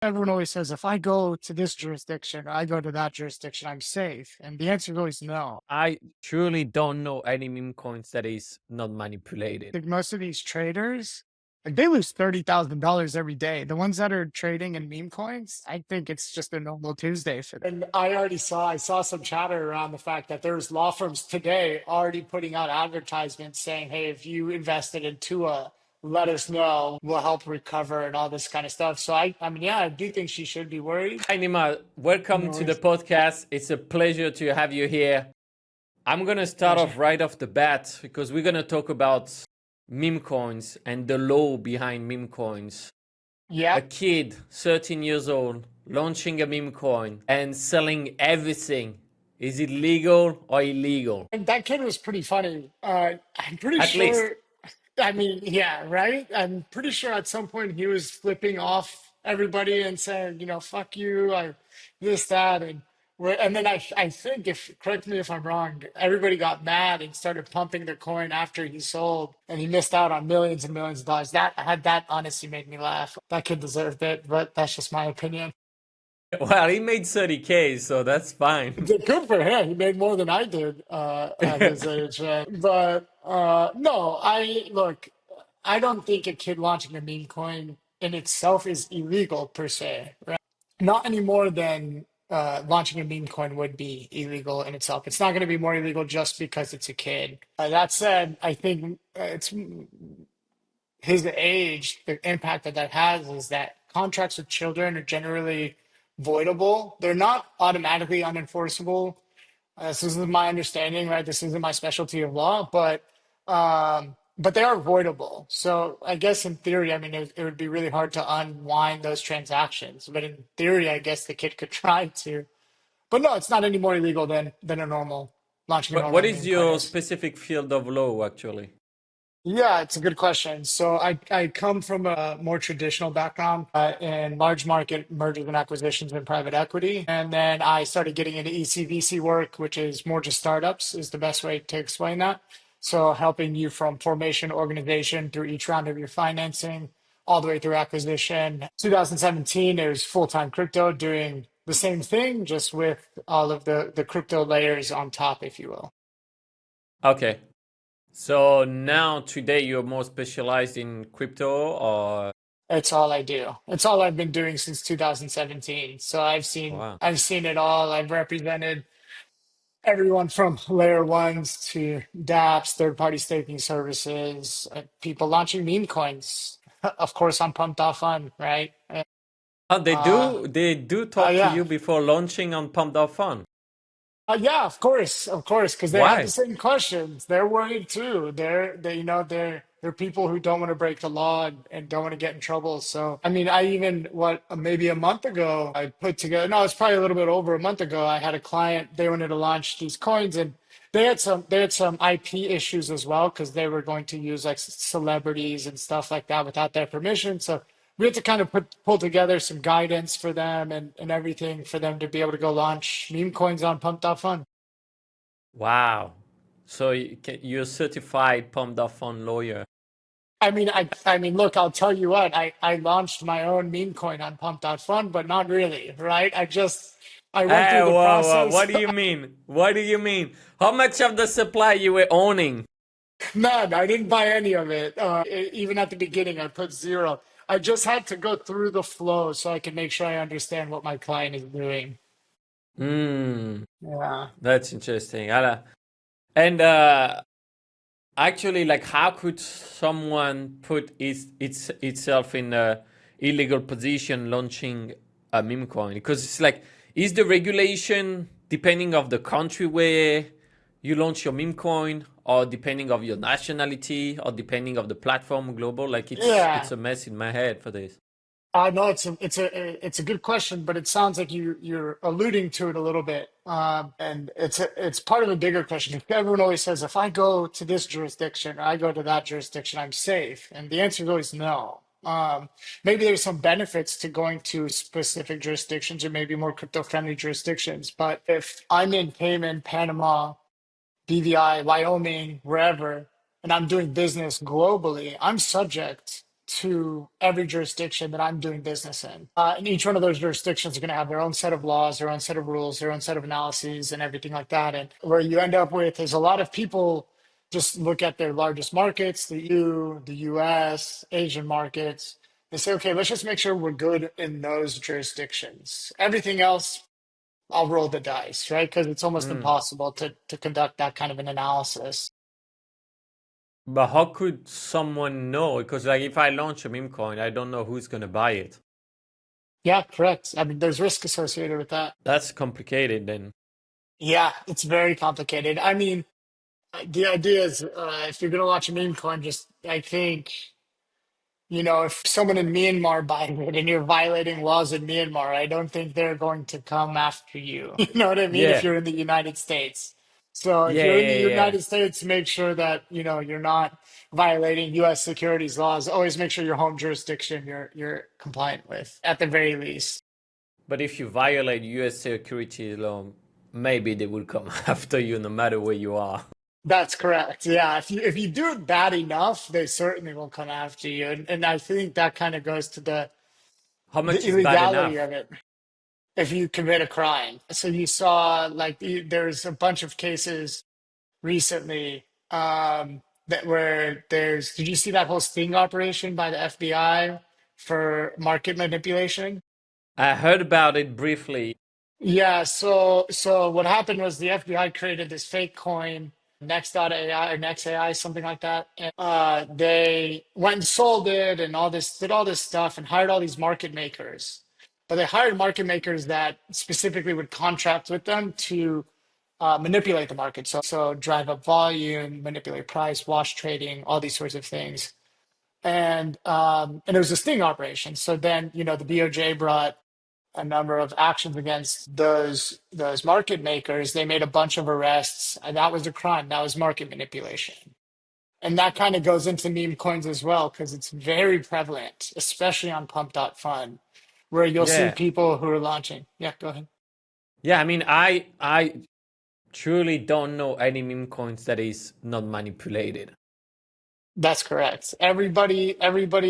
Everyone always says, if I go to this jurisdiction or I go to that jurisdiction, I'm safe. And the answer is always no. I truly don't know any meme coins that is not manipulated. Like most of these traders, like they lose $30,000 every day. The ones that are trading in meme coins, I think it's just a normal Tuesday for them. And I saw some chatter around the fact that there's law firms today already putting out advertisements saying, hey, if you invested in Tua, let us know. We'll help recover and all this kind of stuff. So I mean, yeah, I do think she should be worried. Hi Nima, welcome to the podcast. It's a pleasure to have you here. I'm going to start off right off the bat because we're going to talk about meme coins and the law behind meme coins. Yeah. A kid, 13 years old, launching a meme coin and selling everything. Is it legal or illegal? And that kid was pretty funny. I'm pretty At sure. least. I mean, yeah, right. I'm pretty sure at some point he was flipping off everybody and saying, fuck you, I this, that, and then I think, if correct me if I'm wrong, everybody got mad and started pumping the coin after he sold, and he missed out on millions and millions of dollars. That honestly made me laugh. That kid deserved it, but that's just my opinion. Well, he made 30K, so that's fine. Good for him. He made more than I did at his age. No, I don't think a kid launching a meme coin in itself is illegal per se, right? Not any more than launching a meme coin would be illegal in itself. It's not going to be more illegal just because it's a kid. That said, I think it's his age, the impact that has is that contracts with children are generally voidable. They're not automatically unenforceable. This isn't my understanding, right? This isn't my specialty of law, but they are voidable. So I guess in theory, I mean, it would be really hard to unwind those transactions. But in theory, I guess the kid could try to. But no, it's not any more illegal than a normal launching a But normal what is meme coin your is. specific field of law, actually? Yeah, it's a good question. So I come from a more traditional background in large market mergers and acquisitions and private equity. And then I started getting into ECVC work, which is more just startups, is the best way to explain that. So helping you from formation organization through each round of your financing, all the way through acquisition. 2017, it was full-time crypto doing the same thing, just with all of the crypto layers on top, if you will. Okay. So now today you're more specialized in crypto, or It's all I do. It's all I've been doing since 2017. So wow. I've seen it all. I've represented everyone from layer ones to dApps, third-party staking services, people launching meme coins. Of course, on Pump.Fun, right? Oh, they do talk to Yeah. you before launching on Pump.Fun. Yeah, of course, because they have the Why? same questions. They're worried too. They're people who don't want to break the law and don't want to get in trouble. So, I mean, I even maybe a month ago, I put together. No, it's probably a little bit over a month ago. I had a client. They wanted to launch these coins, and they had some IP issues as well because they were going to use like celebrities and stuff like that without their permission. So we had to kind of pull together some guidance for them and everything for them to be able to go launch meme coins on Pump.Fun. Wow. So you're a certified Pump.Fun lawyer. I mean, look, I'll tell you what, I launched my own meme coin on Pump.Fun, but not really, right? I went Hey, through the whoa, whoa. process. What do you mean? What do you mean? How much of the supply you were owning? None. I didn't buy any of it. Even at the beginning, I put zero. I just had to go through the flow so I can make sure I understand what my client is doing. Hmm, Yeah. that's interesting. And actually, like, how could someone put itself in a illegal position launching a meme coin? Because it's like, is the regulation depending of the country where you launch your meme coin, or depending of your nationality, or depending of the platform global? Like, it's Yeah. a mess in my head for this. No, it's a good question, but it sounds like you're alluding to it a little bit, and it's part of a bigger question. Everyone always says, if I go to this jurisdiction or I go to that jurisdiction, I'm safe, and the answer is always no. Maybe there's some benefits to going to specific jurisdictions or maybe more crypto-friendly jurisdictions, but if I'm in Cayman, Panama, BVI, Wyoming, wherever, and I'm doing business globally, I'm subject to every jurisdiction that I'm doing business in. And each one of those jurisdictions are going to have their own set of laws, their own set of rules, their own set of analyses, and everything like that. And where you end up with is a lot of people just look at their largest markets, the EU, the US, Asian markets. They say, okay, let's just make sure we're good in those jurisdictions. Everything else, I'll roll the dice, right? Because it's almost Mm. impossible to conduct that kind of an analysis. But how could someone know? Because like if I launch a meme coin, I don't know who's gonna buy it. Yeah, correct. I mean, there's risk associated with that. That's complicated then. Yeah, it's very complicated. I mean, the idea is if you're going to launch a meme coin, just I think, if someone in Myanmar buys it and you're violating laws in Myanmar, I don't think they're going to come after you. You know what I mean? If Yeah. you're in the United States. So if Yeah, you're in the yeah, yeah. United States, make sure that, you're not violating US securities laws. Always make sure your home jurisdiction you're compliant with, at the very least. But if you violate US security law, maybe they will come after you no matter where you are. That's correct. Yeah, if you do it bad enough, they certainly will come after you. And I think that kind of goes to How the much is bad illegality enough? of it if you commit a crime. So you saw like there's a bunch of cases recently that where did you see that whole sting operation by the FBI for market manipulation? I heard about it briefly. Yeah, so what happened was the FBI created this fake coin, Next.ai or NextAI, something like that. And they went and sold it and did all this stuff and hired all these market makers. But they hired market makers that specifically would contract with them to manipulate the market. So drive up volume, manipulate price, wash trading, all these sorts of things. And it was a sting operation. So then, the BOJ brought a number of actions against those market makers. They made a bunch of arrests, and that was a crime. That was market manipulation. And that kind of goes into meme coins as well, because it's very prevalent, especially on Pump.Fun, where you'll see Yeah. people who are launching. Yeah, go ahead. Yeah, I mean I truly don't know any meme coins that is not manipulated. That's correct. Everybody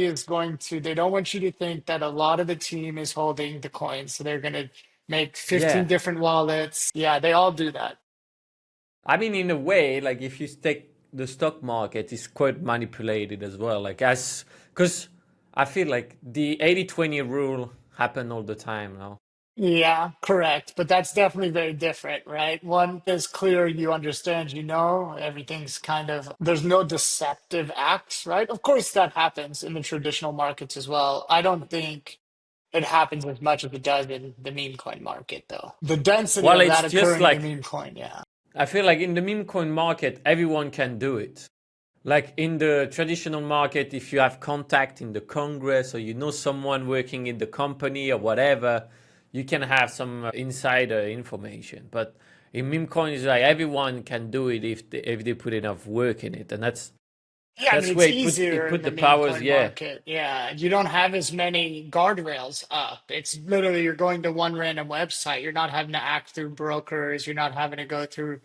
is going to, they don't want you to think that a lot of the team is holding the coins. So they're going to make 15 Yeah. different wallets. Yeah, they all do that. I mean in a way, like if you take the stock market, it's quite manipulated as well. Like as because I feel like the 80-20 rule happen all the time now. Yeah, correct. But that's definitely very different, right? One is clear, you understand, everything's kind of, there's no deceptive acts, right? Of course, that happens in the traditional markets as well. I don't think it happens as much as it does in the meme coin market, though. The density Well, of it's that just occurring in the like meme coin, yeah. I feel like in the meme coin market, everyone can do it. Like in the traditional market, if you have contact in the Congress or you know someone working in the company or whatever, you can have some insider information. But in meme coin, it's like everyone can do it if they put enough work in it, and Yeah, I mean, that's it's where it easier in put the the meme powers. coin Yeah, market. Yeah, you don't have as many guardrails up. It's literally you're going to one random website. You're not having to act through brokers. You're not having to go through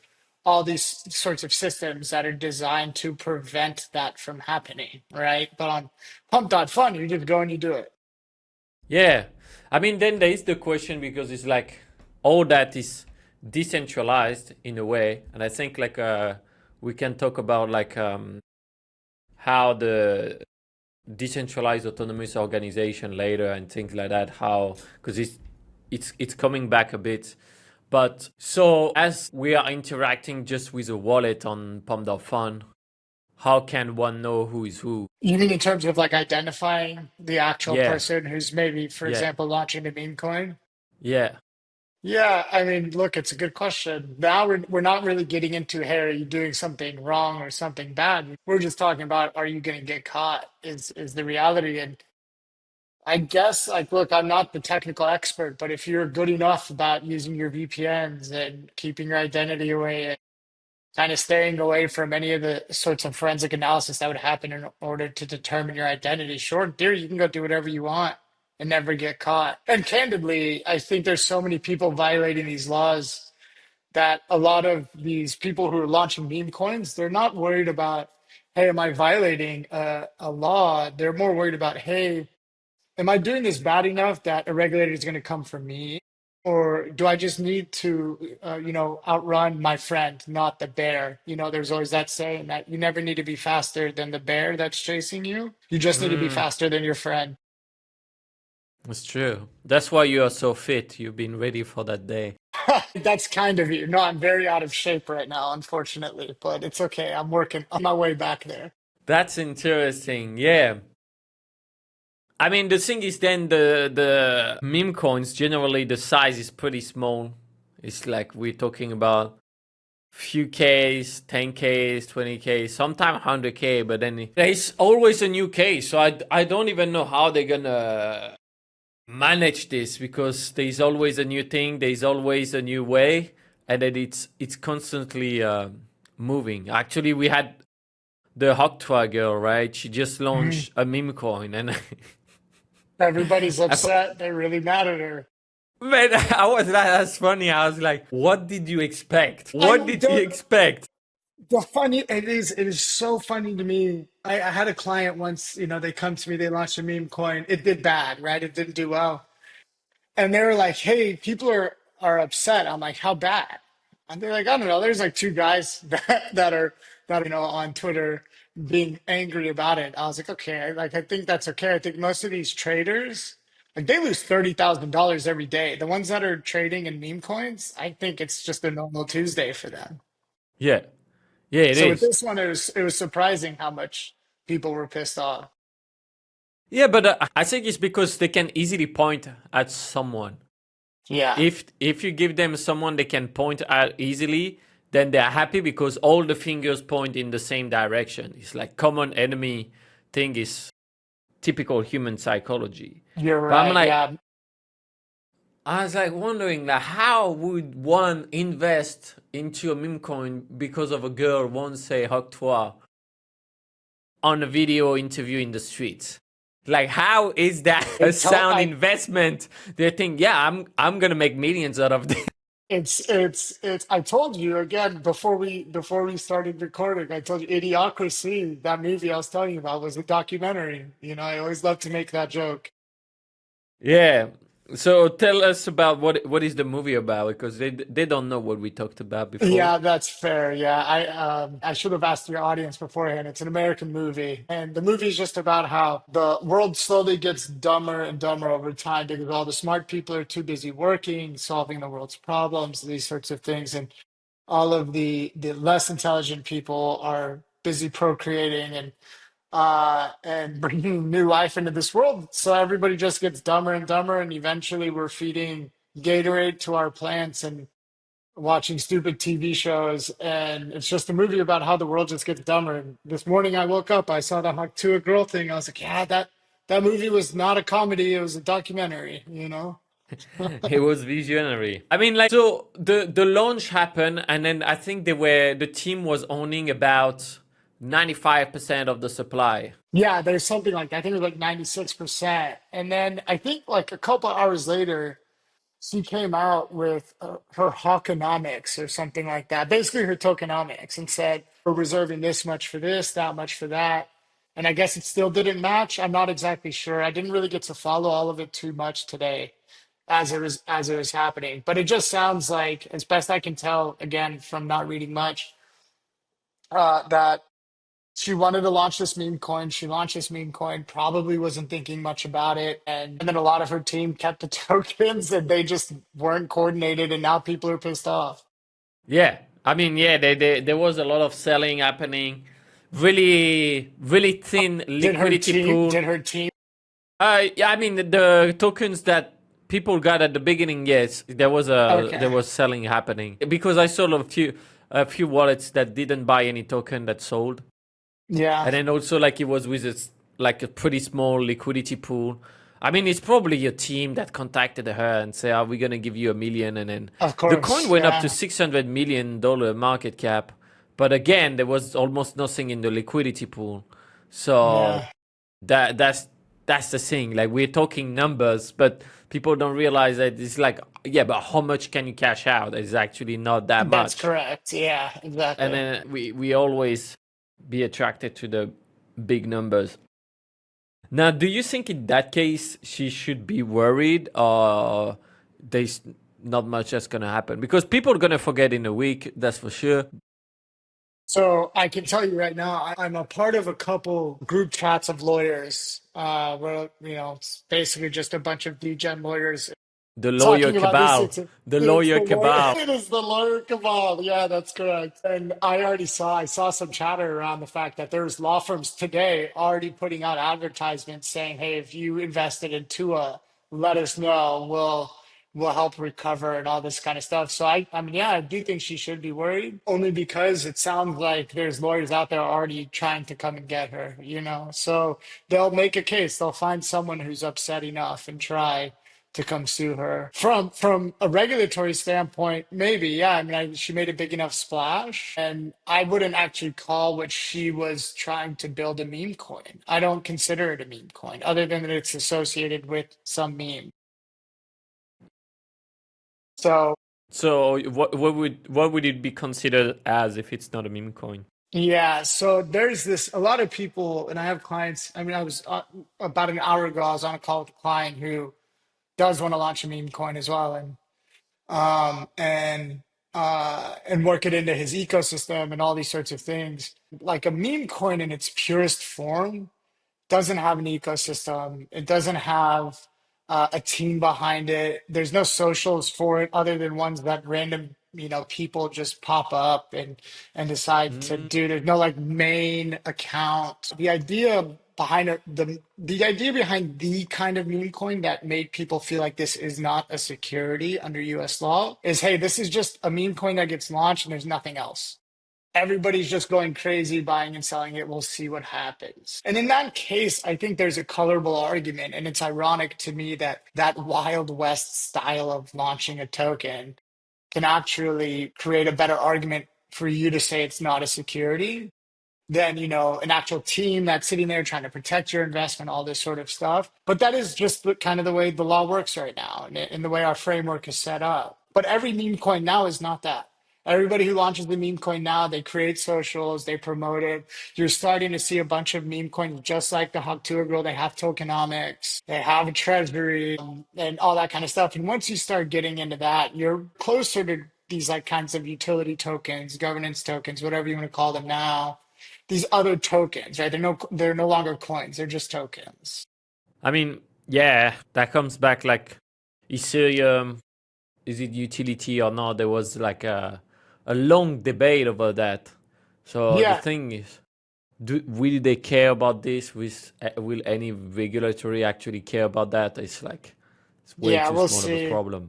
all these sorts of systems that are designed to prevent that from happening, right? But on Pump.Fun, you just go and you do it. yeah. I mean, then there is the question because it's like all that is decentralized in a way, and I think like we can talk about like how the decentralized autonomous organization later and things like that, how because it's coming back a bit. But so as we are interacting just with a wallet on Pump.Fun, how can one know who is who? You mean in terms of like identifying the actual Yeah, person who's maybe, for yeah, example, launching the meme coin? yeah, Yeah, I mean, look, it's a good question. Now we're not really getting into, hey, are you doing something wrong or something bad? We're just talking about, are you going to get caught? Is the reality. And I guess, like, look, I'm not the technical expert, but if you're good enough about using your VPNs and keeping your identity away and kind of staying away from any of the sorts of forensic analysis that would happen in order to determine your identity, sure, in theory, you can go do whatever you want and never get caught. And candidly, I think there's so many people violating these laws that a lot of these people who are launching meme coins, they're not worried about hey, am I violating a law? They're more worried about, hey, am I doing this bad enough that a regulator is going to come for me? Or do I just need to, outrun my friend, not the bear? There's always that saying that you never need to be faster than the bear that's chasing you. You just need to be Mm, faster than your friend. it's true. That's why you are so fit. You've been ready for that day. That's kind of you. No, I'm very out of shape right now, unfortunately, but it's okay. I'm working on my way back there. That's interesting. Yeah. I mean, the thing is, then the meme coins generally the size is pretty small. It's like we're talking about few Ks, 10Ks, 20K, sometimes 100K, but then there's always a new case. So I don't even know how they're gonna manage this because there's always a new thing, there's always a new way, and then it's constantly moving. Actually, we had the Hoktra girl, right? She just Mhm. launched a meme coin, and Everybody's I thought, upset. They really mad at her. man, that's funny. I was like, what did you expect? I What did you don't. expect? It is so funny to me. I had a client once, they come to me, they launched a meme coin. It did bad, right? It didn't do well. And they were like, hey, people are upset. I'm like, how bad? And they're like, I don't know. There's like two guys that are on Twitter being angry about it. I was like, okay, like I think that's okay. I think most of these traders, like they lose $30,000 every day. The ones that are trading in meme coins, I think it's just a normal Tuesday for them. Yeah, yeah, it So with is. this one, it was surprising how much people were pissed off. Yeah, but I think it's because they can easily point at someone. Yeah, If you give them someone they can point at easily, then they're happy because all the fingers point in the same direction. It's like common enemy thing is typical human psychology. you're But right. Yeah, I was like wondering like how would one invest into a meme coin because of a girl won't say hot toi on a video interview in the streets? Like how is that I a tell sound I investment? They think, yeah, I'm gonna make millions out of this. it's I told you again before we started recording. I told you Idiocracy, that movie I was telling you about was a documentary. I always love to make that joke. Yeah. So tell us about what is the movie about because they don't know what we talked about before. Yeah, that's fair. Yeah, I should have asked your audience beforehand. It's an American movie, and the movie is just about how the world slowly gets dumber and dumber over time because all the smart people are too busy working, solving the world's problems, these sorts of things, and all of the less intelligent people are busy procreating and bringing new life into this world. So everybody just gets dumber and dumber, and eventually we're feeding Gatorade to our plants and watching stupid TV shows, and it's just a movie about how the world just gets dumber. And this morning I woke up, I saw the Hawk to a Girl thing. I was like, yeah, that movie was not a comedy; it was a documentary. He was visionary. I mean, like, so the launch happened, and then I think the team was owning about 95% of the supply. Yeah, there's something like that. I think it was like 96%, and then I think like a couple hours later. She came out with her Hawkonomics or something like that, basically her tokenomics, and said, we're reserving this much for this, that much for that. And I guess it still didn't match. I'm not exactly sure. I didn't really get to follow all of it too much today as it was happening. But it just sounds like, as best I can tell, again, from not reading much, that she wanted to launch this meme coin. She launched this meme coin, probably wasn't thinking much about it. And then a lot of her team kept the tokens and they just weren't coordinated. And now people are pissed off. Yeah, I mean, yeah, there was a lot of selling happening. Really, really thin Did her liquidity team, pool. did her team? Yeah, I mean the tokens that people got at the beginning, yes, there Okay. was selling happening because I saw a few wallets that didn't buy any token that sold, Yeah, and then also like it was with like a pretty small liquidity pool. I mean, it's probably a team that contacted her and say, "Are we gonna give you 1 million?" And then of the coin course. went up to Yeah. $600 million market cap, but again, there was almost nothing in the liquidity pool. So Yeah. that's the thing. Like we're talking numbers, but people don't realize that it's like, yeah, but how much can you cash out? It's actually not that That's much. correct. Yeah, And exactly. then we always be attracted to the big numbers. Now, do you think in that case she should be worried, or there's not much that's gonna happen? Because people are gonna forget in a week, that's for sure. So I can tell you right now, I'm a part of a couple group chats of lawyers, where it's basically just a bunch of degen lawyers The lawyer talking about this. cabal, It's the it's lawyer the lawyer. cabal. It is the lawyer cabal. Yeah, that's correct. And I saw some chatter around the fact that there's law firms today already putting out advertisements saying, "Hey, if you invested in Tua, let us know. We'll help recover and all this kind of stuff." So I mean, yeah, I do think she should be worried, only because it sounds like there's lawyers out there already trying to come and get her. So they'll make a case. They'll find someone who's upset enough and try to come sue her. From a regulatory standpoint, maybe, yeah. I mean, she made a big enough splash, and I wouldn't actually call what she was trying to build a meme coin. I don't consider it a meme coin, other than that it's associated with some meme. So So what would it be considered as if it's not a meme coin? yeah, so there's this a lot of people, and I have clients. I mean, I was about an hour ago, I was on a call with a client who does want to launch a meme coin as well, and work it into his ecosystem and all these sorts of things. Like a meme coin in its purest form doesn't have an ecosystem. It doesn't have a team behind it. There's no socials for it other than ones that random people just pop up and decide to Mm. do. There's no like main account. The idea behind the kind of meme coin that made people feel like this is not a security under US law is, hey, this is just a meme coin that gets launched and there's nothing else. Everybody's just going crazy buying and selling it. We'll see what happens. And in that case, I think there's a colorable argument. And it's ironic to me that that Wild West style of launching a token can actually create a better argument for you to say it's not a security than an actual team that's sitting there trying to protect your investment, all this sort of stuff. But that is just kind of the way the law works right now, and the way our framework is set up. But every meme coin now is not that. Everybody who launches the meme coin now, they create socials, they promote it. You're starting to see a bunch of meme coins, just like the Hawk Girl. They have tokenomics, they have a treasury, and all that kind of stuff. And once you start getting into that, you're closer to these like kinds of utility tokens, governance tokens, whatever you want to call them now, these other tokens, right? They're no longer coins, they're just tokens. I mean, yeah, that comes back like Ethereum, is it utility or not? There was like a long debate over that. So the Yeah, thing is, will they care about this? Will any regulatory actually care about that? It's way yeah, too we'll small of a see. problem.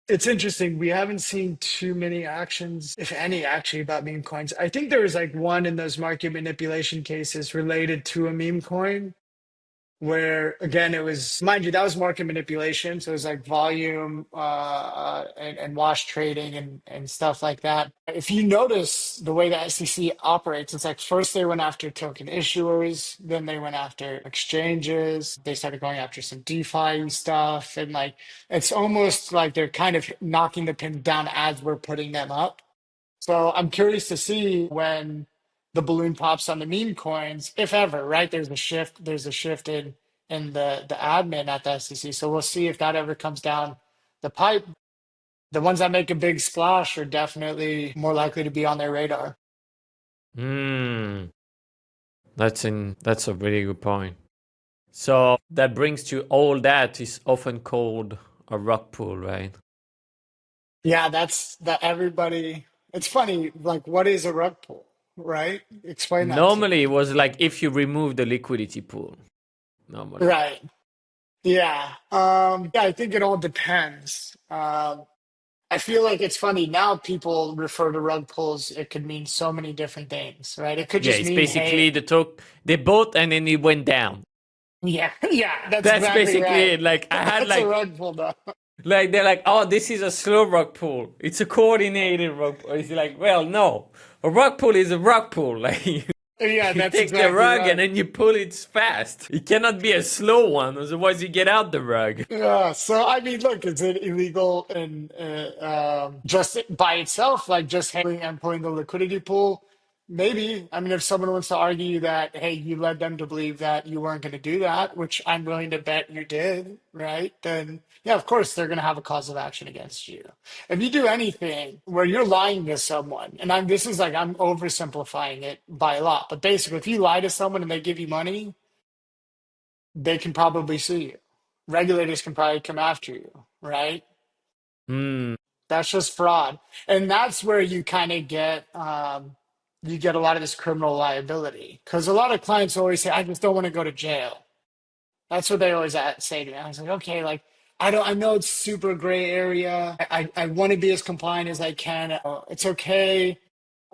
It's interesting. We haven't seen too many actions, if any, actually, about meme coins. I think there was like one in those market manipulation cases related to a meme coin, where again it was, mind you, that was market manipulation, so it was like volume and wash trading and stuff like that. If you notice the way the SEC operates, it's like first they went after token issuers, then they went after exchanges, they started going after some DeFi stuff, and like it's almost like they're kind of knocking the pin down as we're putting them up. So I'm curious to see when the balloon pops on the meme coins, if ever, right? There's a shift in the admin at the SEC. So we'll see if that ever comes down the pipe. The ones that make a big splash are definitely more likely to be on their radar. Hmm, that's a very good point. So that brings to all that is often called a rug pull, right? Yeah, that's that everybody. It's funny, like what is a rug pull, right? Explain that to Normally, it me. was like if you remove the liquidity pool. Normally, Right. Yeah. Yeah, I think it all depends. I feel like it's funny now people refer to rug pulls. It could mean so many different things, right? It could yeah, just it's mean, basically hey, they bought and then it went down. yeah, yeah, that's That's exactly basically right. it. Like I had That's a rug pull, though. like they're like, oh, this is a slow rug pull. It's a coordinated rug pull. It's like, well, no, a rug pull is a rug pull. Like Yeah, you that's take the exactly rug and right. then you pull it fast. It cannot be a slow one, otherwise you get out the rug. Yeah, so I mean, look, is it illegal and just by itself, like just handling and pulling the liquidity pool? Maybe. I mean, if someone wants to argue that, hey, you led them to believe that you weren't going to do that, which I'm willing to bet you did, right? Then, yeah, of course, they're going to have a cause of action against you. If you do anything where you're lying to someone, and this is like, I'm oversimplifying it by a lot, but basically, if you lie to someone and they give you money, they can probably sue you. Regulators can probably come after you, right? Hmm. That's just fraud. And that's where you get a lot of this criminal liability. Because a lot of clients always say, I just don't want to go to jail. That's what they always say to me. I was like, okay, like I know it's super gray area. I want to be as compliant as I can. It's okay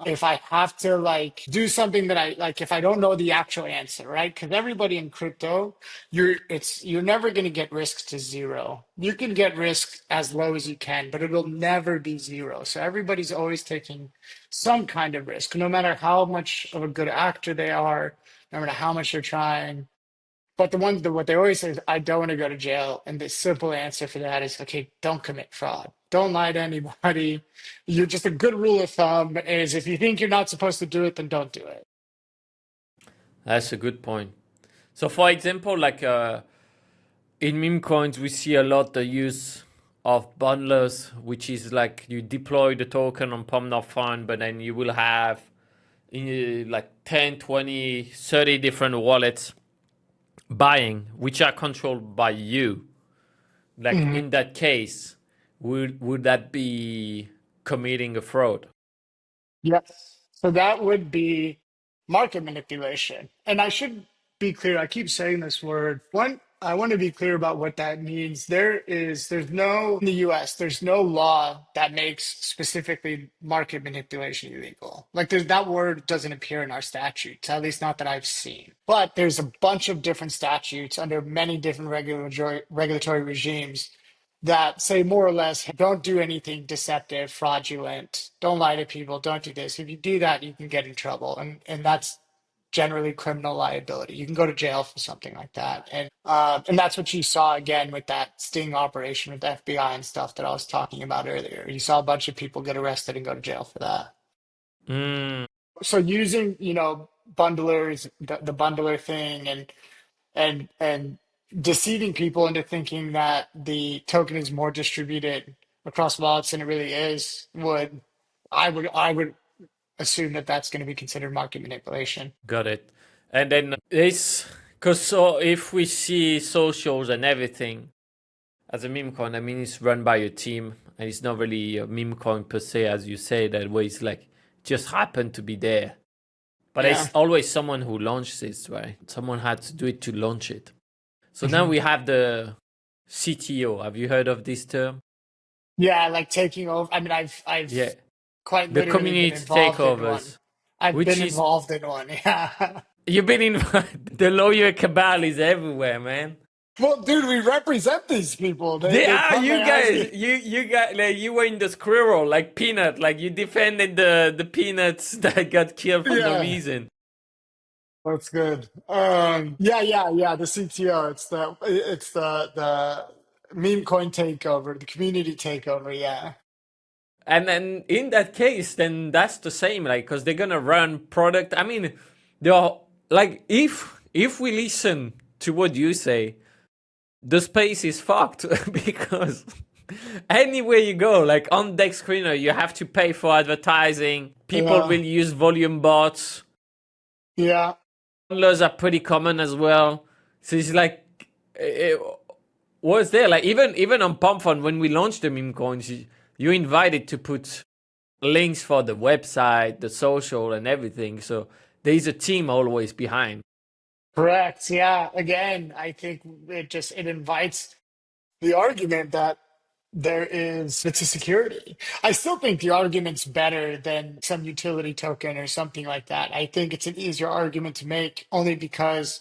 if I have to like do something that I like if I don't know the actual answer, right? Because everybody in crypto, you're never going to get risk to zero. You can get risk as low as you can, but it'll never be zero. So everybody's always taking some kind of risk, no matter how much of a good actor they are, no matter how much they're trying. But what they always say is, I don't want to go to jail. And the simple answer for that is, okay, don't commit fraud. Don't lie to anybody. You're just a good rule of thumb is if you think you're not supposed to do it, then don't do it. That's a good point. So, for example, like in meme coins, we see a lot the use of bundlers, which is like you deploy the token on Pump.Fun, but then you will have like 10, 20, 30 different wallets buying, which are controlled by you. Like Mhm. in that case, would that be committing a fraud? Yes. So that would be market manipulation. And I should be clear, I keep saying this word. One, I want to be clear about what that means. There's no, in the US, there's no law that makes specifically market manipulation illegal. Like that word doesn't appear in our statutes, at least not that I've seen. But there's a bunch of different statutes under many different regulatory regimes that say more or less, don't do anything deceptive, fraudulent, don't lie to people, don't do this. If you do that, you can get in trouble. And that's generally criminal liability. You can go to jail for something like that. And that's what you saw again with that sting operation with the FBI and stuff that I was talking about earlier. You saw a bunch of people get arrested and go to jail for that. Mm, So using, bundlers, the bundler thing and deceiving people into thinking that the token is more distributed across wallets than it really is I would assume that that's going to be considered market manipulation. got it. And then this, because so if we see socials and everything as a meme coin, I mean, it's run by a team and it's not really a meme coin per se, as you say, that way it's like just happened to be there. But Yeah. it's always someone who launched this, right? Someone had to do it to launch it. So now Mhm. we have the CTO. Have you heard of this term? Yeah, like taking over. I mean, I've Yeah. quite The literally been community involved in one. takeovers, I've which been is, involved in one. Yeah. you've been in, the lawyer cabal is everywhere, man. Well, dude, we represent these people. They They they are come, they you ask guys. me. You got like you were in the squirrel like Peanut, like you defended the peanuts that got killed for no Yeah. reason. That's good. Yeah. The CTO. It's the meme coin takeover, the community takeover. Yeah. And then in that case, then that's the same, like because they're gonna run product. I mean, they are like if we listen to what you say, the space is fucked because anywhere you go, like on deck screener, you have to pay for advertising. People Yeah. will use volume bots. Yeah. Handlers are pretty common as well. So it's like, it was there like even on Pump.Fun when we launched the meme coins, you invited to put links for the website, the social, and everything. So there is a team always behind. Correct. Yeah. Again, I think it invites the argument that it's a security. I still think the argument's better than some utility token or something like that. I think it's an easier argument to make only because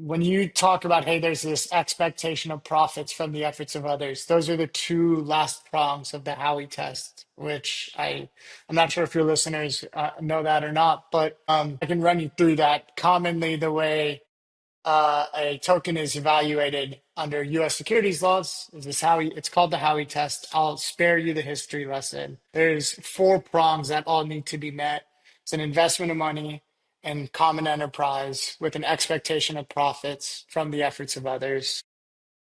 when you talk about, hey, there's this expectation of profits from the efforts of others, those are the two last prongs of the Howey test, which I'm not sure if your listeners know that or not, but I can run you through that. Commonly, the way a token is evaluated under U.S. securities laws is this Howey. It's called the Howey test. I'll spare you the history lesson. There's four prongs that all need to be met It's an investment of money and common enterprise with an expectation of profits from the efforts of others.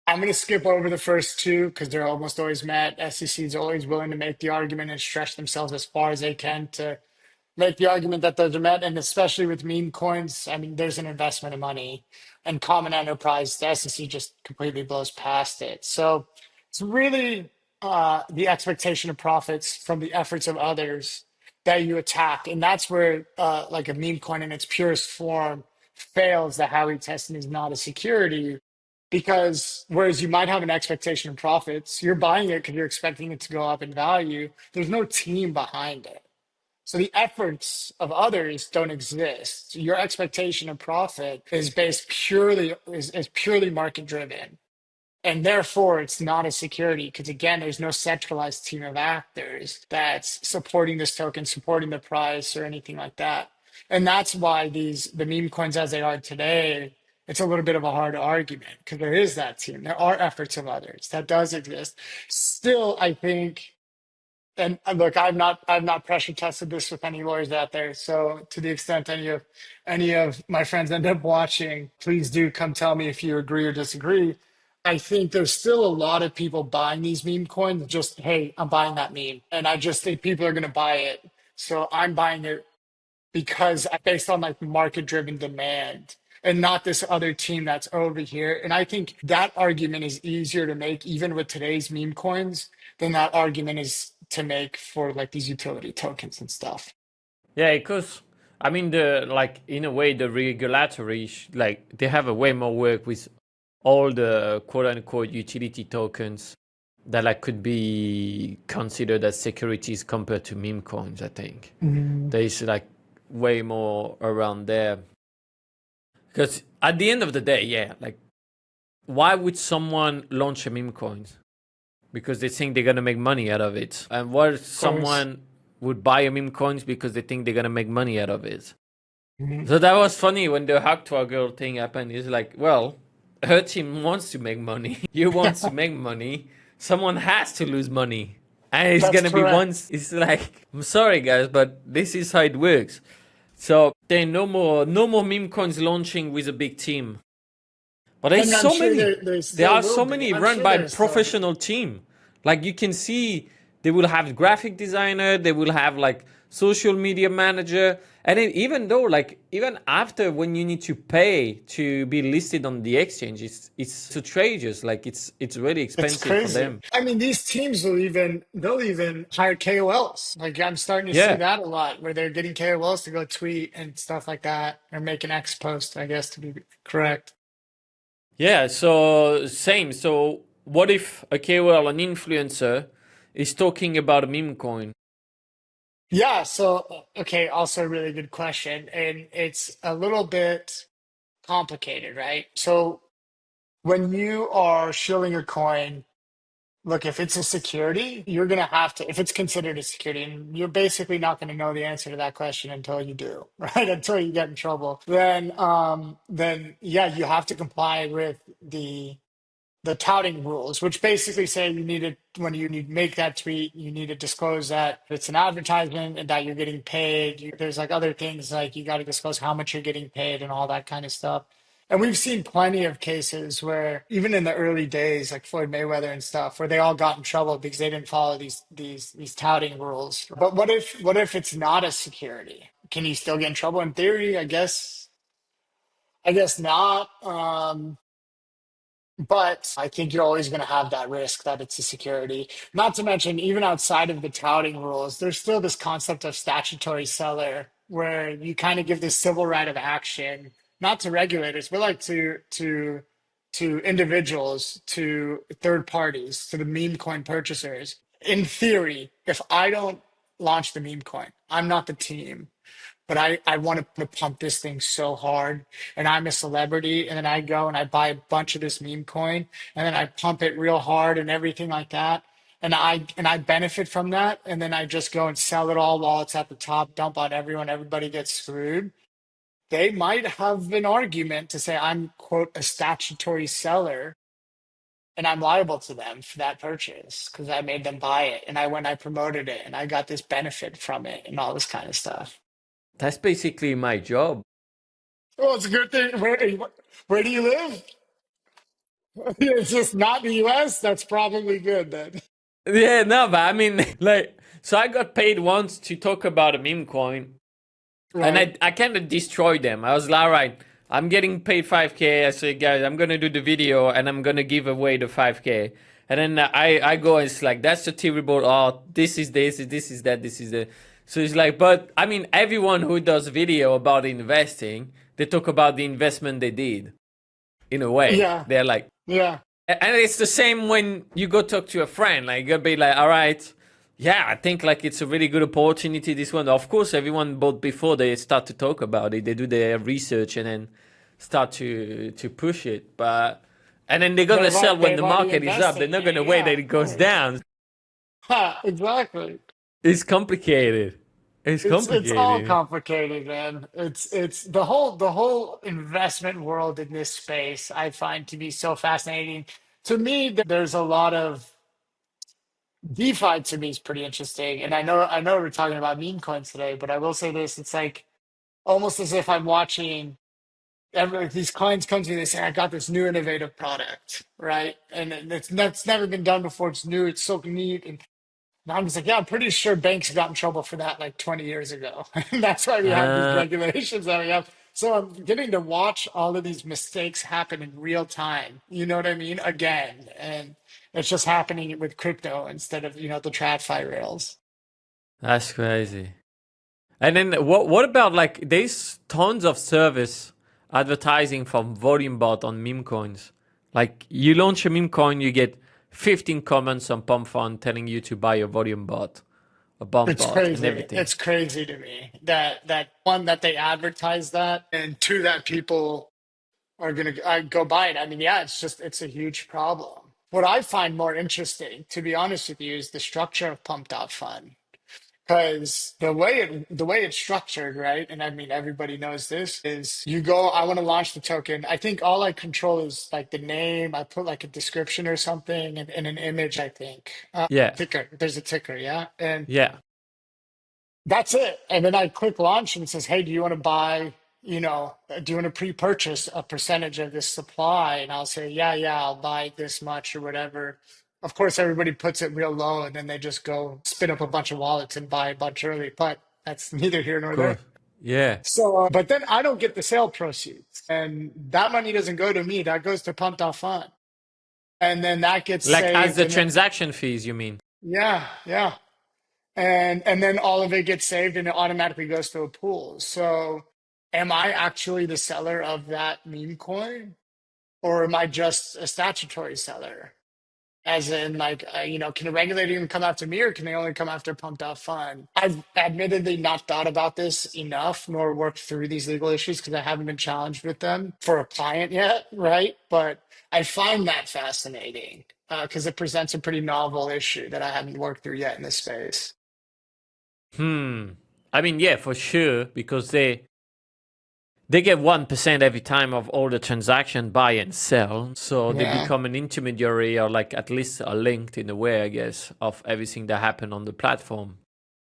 I'm going to skip over the first two because they're almost always met. SEC is always willing to make the argument and stretch themselves as far as they can to make the argument that those are met. And especially with meme coins, I mean, there's an investment of money and common enterprise. The SEC just completely blows past it. So it's really the expectation of profits from the efforts of others that you attack. And that's where like a meme coin in its purest form fails the Howey test and is not a security. Because whereas you might have an expectation of profits, you're buying it because you're expecting it to go up in value. There's no team behind it. So the efforts of others don't exist. Your expectation of profit is based purely is purely market driven. And therefore it's not a security because again, there's no centralized team of actors that's supporting this token, supporting the price or anything like that. And that's why the meme coins as they are today, it's a little bit of a hard argument because there is that team. There are efforts of others that does exist. Still, I think and look, I've not pressure tested this with any lawyers out there. So to the extent any of my friends end up watching, please do come tell me if you agree or disagree. I think there's still a lot of people buying these meme coins. Just hey, I'm buying that meme, and I just think people are going to buy it. So I'm buying it because based on like market driven demand and not this other team that's over here. And I think that argument is easier to make even with today's meme coins than that argument is to make for like these utility tokens and stuff. Yeah, because I mean, the like in a way, the regulatory like they have a way more work with all the quote unquote utility tokens that like could be considered as securities compared to meme coins. I think Mhm. there is like way more around there. Because at the end of the day, yeah, like why would someone launch a meme coin? Because they think they're gonna make money out of it. And what if Of course. someone would buy a meme coins because they think they're gonna make money out of it? Mhm. So that was funny when the hack to a girl thing happened. It's like, well, her team wants to make money. You want to make money. Someone has to lose money. And it's That's gonna be correct. once. It's like, I'm sorry guys, but this is how it works. So there are no more meme coins launching with a big team. But there's And I'm so sure many. there There still are will so be. many I'm run sure by there still be. professional team. Like you can see, they will have graphic designer. They will have like social media manager. And then even though like even after when you need to pay to be listed on the exchange, it's outrageous. Like it's really It's expensive for crazy. them. I mean, these teams they'll even hire KOLs. Like I'm starting to see Yeah. that a lot where they're getting KOLs to go tweet and stuff like that or make an X post, I guess to be correct. Yeah. So same. So what if a KOL, an influencer, is talking about a meme coin? Yeah, so okay, also a really good question. And it's a little bit complicated, right? So when you are shilling a coin, look, if it's a security, you're going to have to, if it's considered a security, and you're basically not going to know the answer to that question until you do, right? Until you get in trouble. Then yeah, you have to comply with the touting rules, which basically say you need to, when you need make that tweet, you need to disclose that it's an advertisement and that you're getting paid. There's like other things like you got to disclose how much you're getting paid and all that kind of stuff. And we've seen plenty of cases where even in the early days, like Floyd Mayweather and stuff, where they all got in trouble because they didn't follow these touting rules. But what if it's not a security? Can you still get in trouble? In theory, I guess not. But I think you're always going to have that risk that it's a security. Not to mention, even outside of the touting rules, there's still this concept of statutory seller where you kind of give this civil right of action, not to regulators, but like to individuals, to third parties, to the meme coin purchasers. In theory, if I don't launch the meme coin, I'm not the team, but I want to pump this thing so hard and I'm a celebrity and then I go and I buy a bunch of this meme coin and then I pump it real hard and everything like that and I benefit from that and then I just go and sell it all while it's at the top, dump on everyone, everybody gets screwed. They might have an argument to say I'm quote a statutory seller and I'm liable to them for that purchase because I made them buy it and I promoted it and I got this benefit from it and all this kind of stuff. That's basically my job. Well, it's a good thing. Where do you live? It's just not the US. That's probably good then. Yeah, no, but I mean, like, so I got paid once to talk about a meme coin, and Right. I kind of destroyed them. I was like, all right, I'm getting paid 5K. I said, guys, I'm gonna do the video and I'm gonna give away the 5K. And then I go, it's like that's a terrible art. This is that, this is that. So it's like, but I mean, everyone who does video about investing, they talk about the investment they did. In a way, Yeah. they're like, Yeah. and it's the same when you go talk to a friend. Like you'll be like, all right, yeah, I think like it's a really good opportunity. This one, of course, everyone bought before they start to talk about it. They do their research and then start to push it. But and then they're gonna sell when They've the already market is up. They're invested in not you. gonna wait Yeah, that it of goes course. down. Ha, exactly. It's complicated. It's It's all complicated. complicated, man. It's the whole investment world in this space I find to be so fascinating. To me, there's a lot of DeFi to me is pretty interesting. And I know we're talking about meme coins today, but I will say this, it's like almost as if I'm watching these clients come to me, they say, I got this new innovative product, right? And that's never been done before. It's new, it's so neat. And I'm just like, yeah, I'm pretty sure banks got in trouble for that like 20 years ago. And that's why we have these Uh, regulations that we have. So I'm getting to watch all of these mistakes happen in real time. You know what I mean? Again. And it's just happening with crypto instead of, the TradFi rails. that's crazy. And then what about like there's tons of service advertising from volume bot on meme coins. Like you launch a meme coin, you get 15 comments on Pump.Fun telling you to buy a volume bot, a bump It's bot, and crazy. everything. It's crazy to me that one that they advertise that and two that people are gonna go buy it. I mean, yeah, it's a huge problem. What I find more interesting, to be honest with you, is the structure of Pump.Fun. Because the way it's structured, right? And I mean everybody knows this, is you go, I want to launch the token. I think all I control is like the name. I put like a description or something and an image, I think. Yeah, Ticker. There's a ticker, yeah. And yeah, that's it. And then I click launch and it says, hey, do you want to buy, do you want to pre-purchase a percentage of this supply? And I'll say, yeah, I'll buy this much or whatever. Of course, everybody puts it real low and then they just go spin up a bunch of wallets and buy a bunch early, but that's neither here of nor course. there. Yeah. So, but then I don't get the sale proceeds and that money doesn't go to me. That goes to Pump.Fun. And then that gets Like as saved. the And then, transaction fees, you mean? yeah. And then all of it gets saved and it automatically goes to a pool. So am I actually the seller of that meme coin or am I just a statutory seller? As in, like, can a regulator even come after me or can they only come after Pump.Fun? I've admittedly not thought about this enough nor worked through these legal issues because I haven't been challenged with them for a client yet, right? But I find that fascinating because it presents a pretty novel issue that I haven't worked through yet in this space. Hmm. I mean, yeah, for sure, because they get 1% every time of all the transaction buy and sell. So they Yeah. become an intermediary or like at least a linked in a way, I guess, of everything that happened on the platform.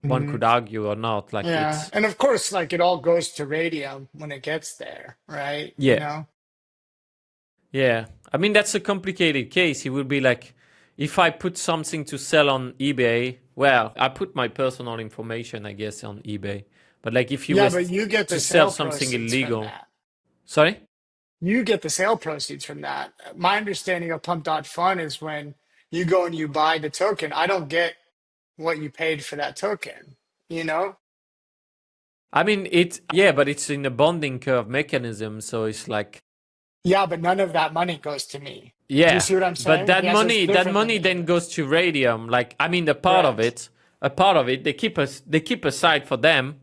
One Mhm. could argue or not. Like Yeah. it's, And of course, like it all goes to radium when it gets there, right? yeah, yeah. I mean, that's a complicated case. It would be like if I put something to sell on eBay, well, I put my personal information, I guess, on eBay. But like if you Yeah, was but you get to the sell sale something proceeds from illegal, that. sorry? You get the sale proceeds from that. My understanding of Pump.Fun is when you go and you buy the token, I don't get what you paid for that token, you know? I mean, yeah, but it's in a bonding curve mechanism. So it's like, Yeah, but none of that money goes to me. Do you yeah, see what I'm but saying? Yeah, so it's that different than money then eBay. goes to Radium. Like, I mean, Correct. a part of it, they keep aside for them.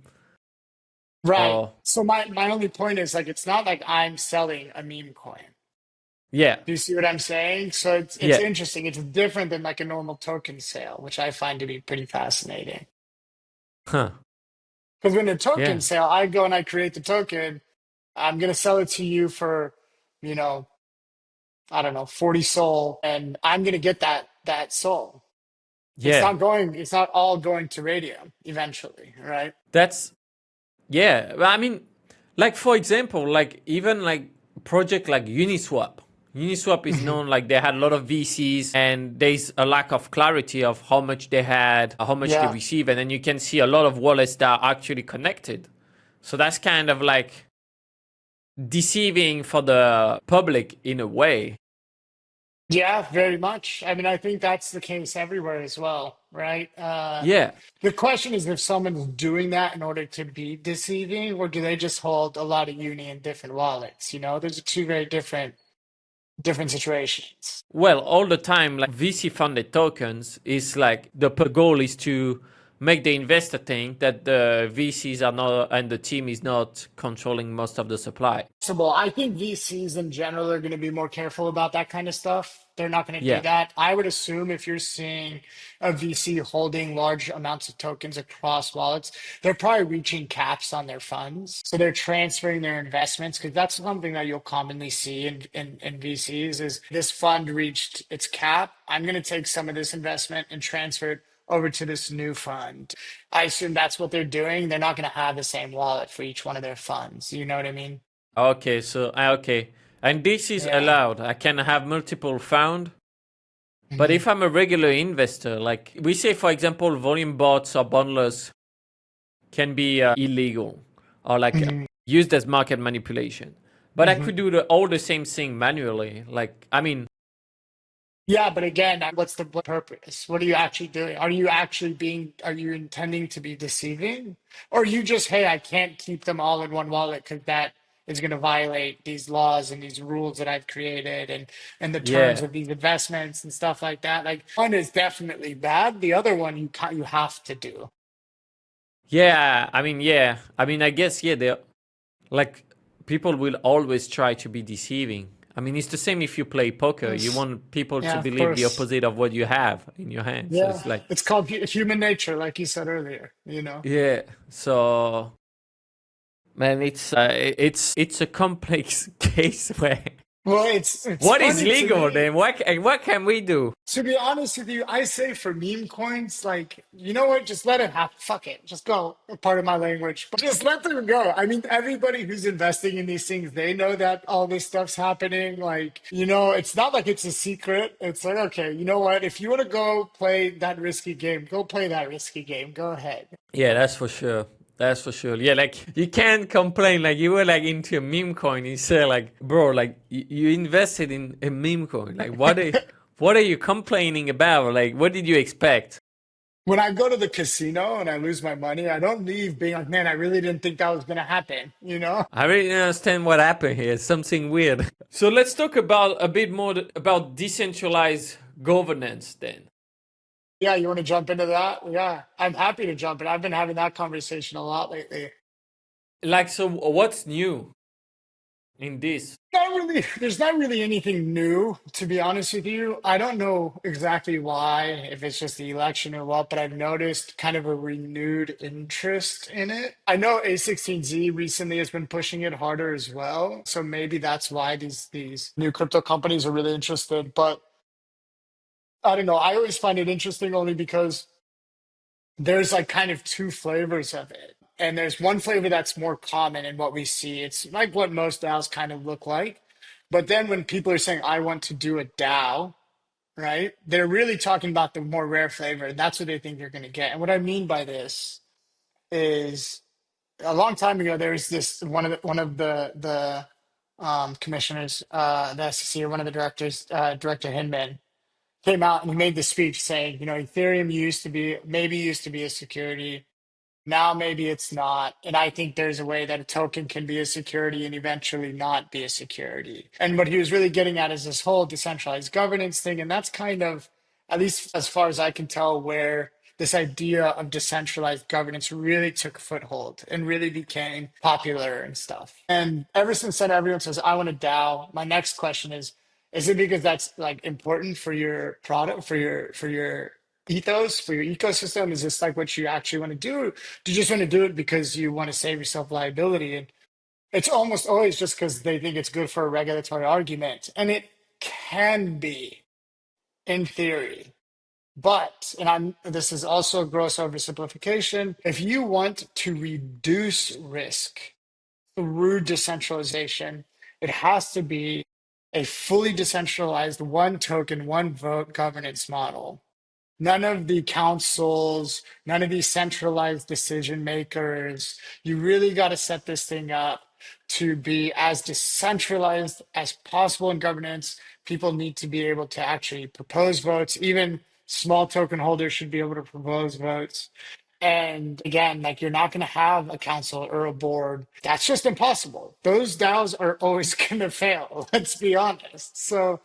Right. Or So my only point is like it's not like I'm selling a meme coin. yeah, Do you see what I'm saying? So it's yeah, interesting. It's different than like a normal token sale, which I find to be pretty fascinating. huh, Because when a token yeah, sale, I go and I create the token, I'm gonna sell it to you for, you know, I don't know, 40 soul, and I'm gonna get that soul. yeah. It's not all going to radium eventually, right? That's Yeah, well, I mean, like for example, like even like project like Uniswap. Uniswap is Mhm. known like they had a lot of VCs and there's a lack of clarity of how much they had, how much they Yeah. receive, and then you can see a lot of wallets that are actually connected. So that's kind of like deceiving for the public in a way. Yeah, very much. I mean, I think that's the case everywhere as well, right? Yeah. The question is if someone's doing that in order to be deceiving, or do they just hold a lot of uni in different wallets? You know, those are two very different situations. Well, all the time, like VC funded tokens is like the goal is to make the investor think that the VCs are not and the team is not controlling most of the supply. Possible. I think VCs in general are going to be more careful about that kind of stuff. They're not going to do Yeah. that. I would assume if you're seeing a VC holding large amounts of tokens across wallets, they're probably reaching caps on their funds. So they're transferring their investments because that's something that you'll commonly see in VCs is this fund reached its cap. I'm going to take some of this investment and transfer it over to this new fund. I assume that's what they're doing. They're not going to have the same wallet for each one of their funds. You know what I mean? Okay. So okay, and this is Yeah. allowed. I can have multiple found. But Mhm. if I'm a regular investor, like we say, for example, volume bots or bundlers can be illegal or like Mhm. used as market manipulation. But I Mhm. could do all the same thing manually. Like, I mean, Yeah, but again, what's the purpose? What are you actually doing? Are you intending to be deceiving? Or you just, hey, I can't keep them all in one wallet because that is going to violate these laws and these rules that I've created and the terms yeah. of these investments and stuff like that. Like one is definitely bad. The other one you have to do. Yeah, I mean, yeah. I mean, I guess, yeah, they like people will always try to be deceiving. I mean, it's the same if you play poker. You Yes. want people to Yeah, of believe the course. opposite of what you have in your hand. So Yeah. it's like, It's called human nature, like you said earlier, you know? yeah. So, man, it's a complex case where Well, it's what is funny to legal me. then? What can we do? To be honest with you, I say for meme coins, like, you know what? Just let it happen. Fuck it. Just go. Part of my language. But just let them go. I mean, everybody who's investing in these things, they know that all this stuff's happening. Like, you know, it's not like it's a secret. It's like, okay, you know what? If you want to go play that risky game, go play that risky game. Go ahead. Yeah, that's for sure. That's for sure. Yeah, like you can't complain. Like you were like into a meme coin. You say like, bro, like you invested in a meme coin. Like what are you complaining about? Like what did you expect? When I go to the casino and I lose my money, I don't leave being like, man, I really didn't think that was going to happen, you know? I really don't understand what happened here. Something weird. So let's talk about a bit more about decentralized governance then. Yeah, you want to jump into that? Yeah, I'm happy to jump in. I've been having that conversation a lot lately. Like so what's new in this? Not really, there's not really anything new, to be honest with you. I don't know exactly why, if it's just the election or what, but I've noticed kind of a renewed interest in it. I know A16Z recently has been pushing it harder as well. So maybe that's why these new crypto companies are really interested. But I don't know. I always find it interesting only because there's like kind of two flavors of it. And there's one flavor that's more common in what we see. It's like what most DAOs kind of look like. But then when people are saying, I want to do a DAO, right? They're really talking about the more rare flavor. And that's what they think you're going to get. And what I mean by this is a long time ago, there was this one of the commissioners, the SEC, or one of the directors, Director Hinman, came out and he made this speech saying, you know, Ethereum used to be a security. Now maybe it's not. And I think there's a way that a token can be a security and eventually not be a security. And what he was really getting at is this whole decentralized governance thing. And that's kind of, at least as far as I can tell, where this idea of decentralized governance really took a foothold and really became popular and stuff. And ever since then, everyone says, I want a DAO. My next question is it because that's like important for your product, for your ethos, for your ecosystem? Is this like what you actually want to do? Do you just want to do it because you want to save yourself liability? And it's almost always just because they think it's good for a regulatory argument. And it can be in theory. But, and this is also a gross oversimplification, if you want to reduce risk through decentralization, it has to be a fully decentralized one token, one vote governance model. None of the councils, none of these centralized decision makers. You really got to set this thing up to be as decentralized as possible in governance. People need to be able to actually propose votes. Even small token holders should be able to propose votes. And again, like you're not going to have a council or a board. That's just impossible. Those DAOs are always going to fail. Let's be honest. So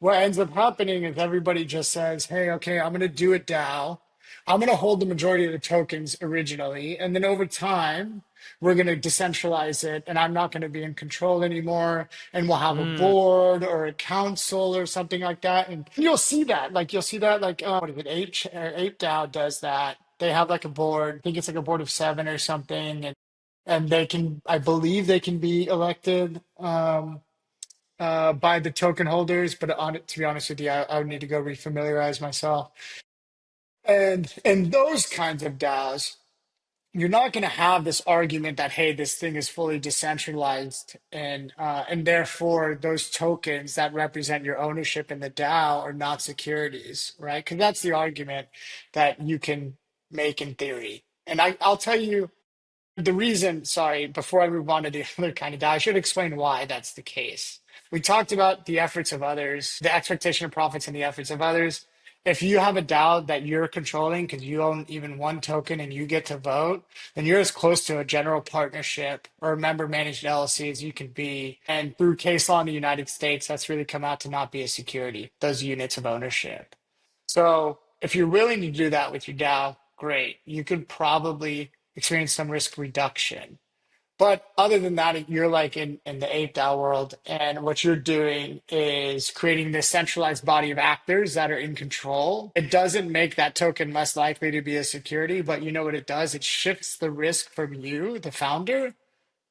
what ends up happening is everybody just says, hey, okay, I'm going to do a DAO. I'm going to hold the majority of the tokens originally. And then over time, we're going to decentralize it. And I'm not going to be in control anymore. And we'll have a Mm, board or a council or something like that. And you'll see that. Like, you'll see that, like, what is it? Ape DAO does that. They have like a board. I think it's like a board of 7 or something. And they can, I believe they can be elected. By the token holders, but to be honest with you, I would need to go refamiliarize myself. And in those kinds of DAOs, you're not going to have this argument that hey, this thing is fully decentralized, and therefore those tokens that represent your ownership in the DAO are not securities, right? Because that's the argument that you can make in theory. And I'll tell you the reason, sorry, before I move on to the other kind of DAO, I should explain why that's the case. We talked about the efforts of others, the expectation of profits and the efforts of others. If you have a DAO that you're controlling because you own even one token and you get to vote, then you're as close to a general partnership or a member managed LLC as you can be. And through case law in the United States, that's really come out to not be a security, those units of ownership. So if you're willing to do that with your DAO, great. You could probably experience some risk reduction. But other than that, you're like in the ape DAO world, and what you're doing is creating this centralized body of actors that are in control. It doesn't make that token less likely to be a security, but you know what it does? It shifts the risk from you, the founder,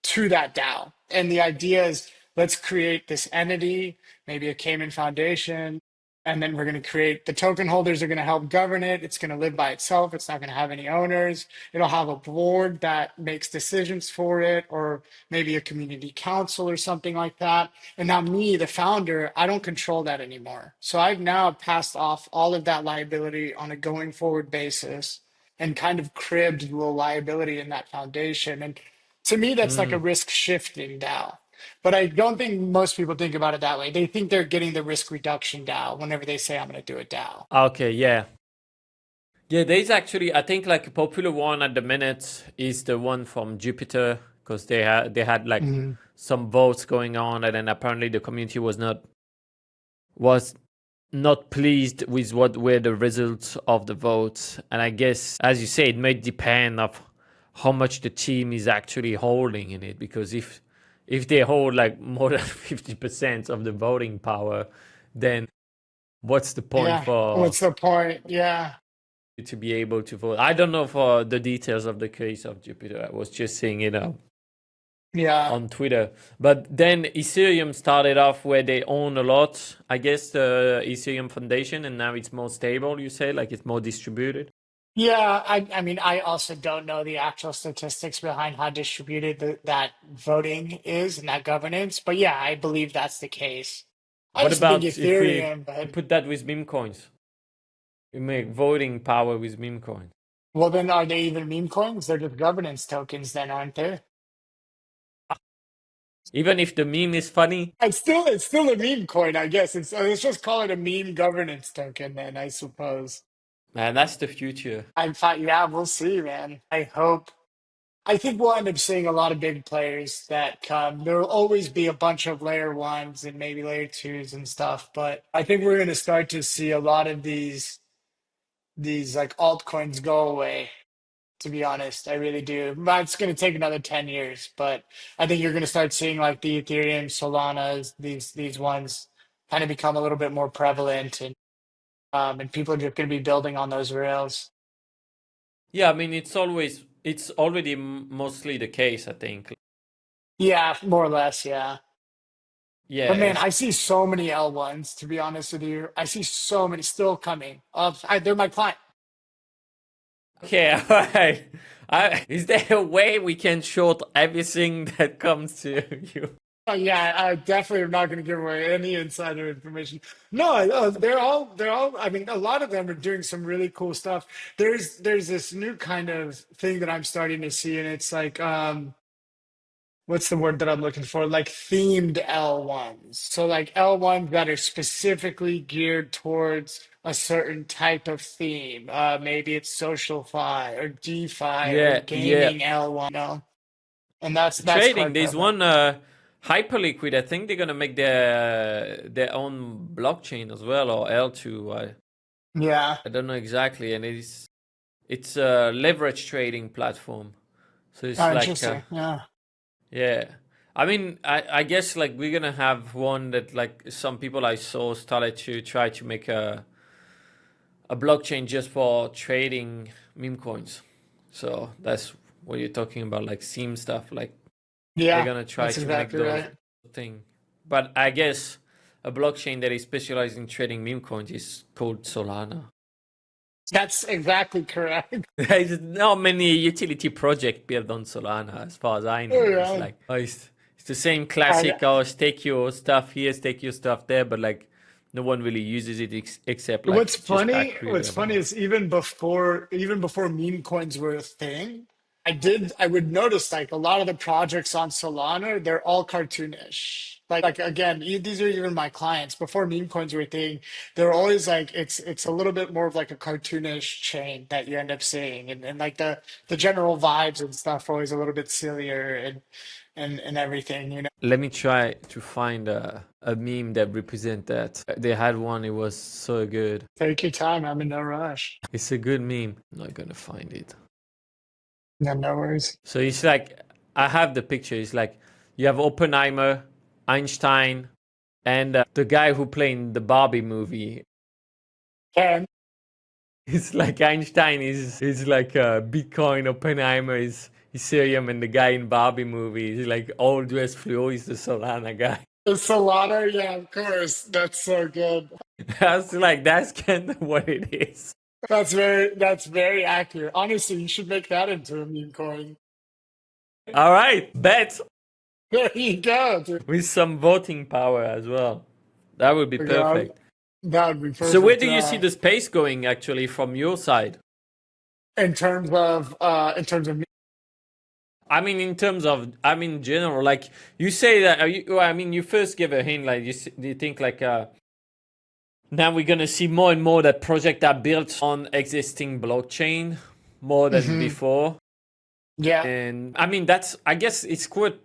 to that DAO. And the idea is let's create this entity, maybe a Cayman Foundation, and then we're going to create the token holders are going to help govern it. It's going to live by itself. It's not going to have any owners. It'll have a board that makes decisions for it, or maybe a community council or something like that. And now, me, the founder, I don't control that anymore. So I've now passed off all of that liability on a going forward basis and kind of cribbed the liability in that foundation. And to me, that's like a mm. risk shifting DAO. But I don't think most people think about it that way. They think they're getting the risk reduction DAO whenever they say, I'm going to do a DAO. Okay, yeah. Yeah, there's actually, I think like a popular one at the minute is the one from Jupiter, because they had like Mhm. some votes going on, and then apparently the community was not pleased with what were the results of the votes. And I guess, as you say, it may depend of how much the team is actually holding in it, because if they hold like more than 50% of the voting power, then what's the point Yeah. for What's the point? Yeah. to be able to vote? I don't know for the details of the case of Jupiter. I was just saying, Yeah. on Twitter. But then Ethereum started off where they own a lot, I guess, the Ethereum Foundation, and now it's more stable, you say, like it's more distributed. Yeah. I mean, I also don't know the actual statistics behind how distributed that voting is and that governance. But yeah, I believe that's the case. I What just think about if we Ethereum, but put that with meme coins? We make voting power with meme coins. well, then are they even meme coins? They're just governance tokens, then, aren't they? Even if the meme is funny, It's still a meme coin, I guess. Let's just call it a meme governance token, then, I suppose. man, that's the future. I thought, yeah, we'll see, man. I hope. I think we'll end up seeing a lot of big players that come. There will always be a bunch of layer ones and maybe layer twos and stuff, but I think we're going to start to see a lot of these like altcoins go away. To be honest, I really do. But it's going to take another 10 years, but I think you're going to start seeing like the Ethereum, Solanas, these ones kind of become a little bit more prevalent, and people are just going to be building on those rails. Yeah, I mean, it's already mostly the case, I think. Yeah, more or less, yeah. But Yeah, man, I see so many L1s, to be honest with you. I see so many still coming. They're my client. okay, all right. Is there a way we can short everything that comes to you? Oh, yeah, I definitely am not going to give away any insider information. No, they're all. I mean, a lot of them are doing some really cool stuff. There's this new kind of thing that I'm starting to see, and it's like, what's the word that I'm looking for? Like themed L1s. So like L1s that are specifically geared towards a certain type of theme. Maybe it's social fi or DeFi or Yeah, yeah. gaming L1. And that's Trading. quite There's prevalent. one Hyperliquid. I think they're gonna make their own blockchain as well, or L2. Yeah. I don't know exactly, and it's a leverage trading platform. So it's Oh, like interesting. Yeah. yeah. I mean, I guess like we're gonna have one that like some people I saw started to try to make a blockchain just for trading meme coins. So that's what you're talking about, like SIM stuff. Like they're Yeah. gonna try That's to make exactly those right. thing. But I guess a blockchain that is specialized in trading meme coins is called Solana. That's exactly correct. There's not many utility project built on Solana, as far as I Oh, know. It's yeah. like it's the same And classic. Oh, stake your stuff here, stake your stuff there, but like no one really uses it except like just accrue what's funny revenue. is even before meme coins were a thing, I would notice like a lot of the projects on Solana, they're all cartoonish. Like again, these are even my clients. Before meme coins were a thing, they're always like it's a little bit more of like a cartoonish chain that you end up seeing. And like the general vibes and stuff are always a little bit sillier and everything, you know. Let me try to find a meme that represent that. They had one. It was so good. Take your time, I'm in no rush. It's a good meme. I'm not gonna find it. No, no worries. So it's like I have the picture. It's like you have Oppenheimer, Einstein, and the guy who played in the Barbie movie. And It's like Einstein is like Bitcoin, Oppenheimer is Ethereum, and the guy in Barbie movie is like all dress fluo is the Solana guy. the Solana, yeah, of course. That's so good. I was like, that's kind of what it is. That's very accurate. Honestly, you should make that into a meme coin. All right, bet There you go, dude. with some voting power as well. That would be Yeah, perfect. that would be So where perfect. do you see the space going actually from your side? In terms of me, I mean, in terms of, I mean, general, like you say that, well, I mean, you first give a hint, like you think like, now we're gonna see more and more that projects are built on existing blockchain more than hmm before. yeah, And I mean, I guess it's quite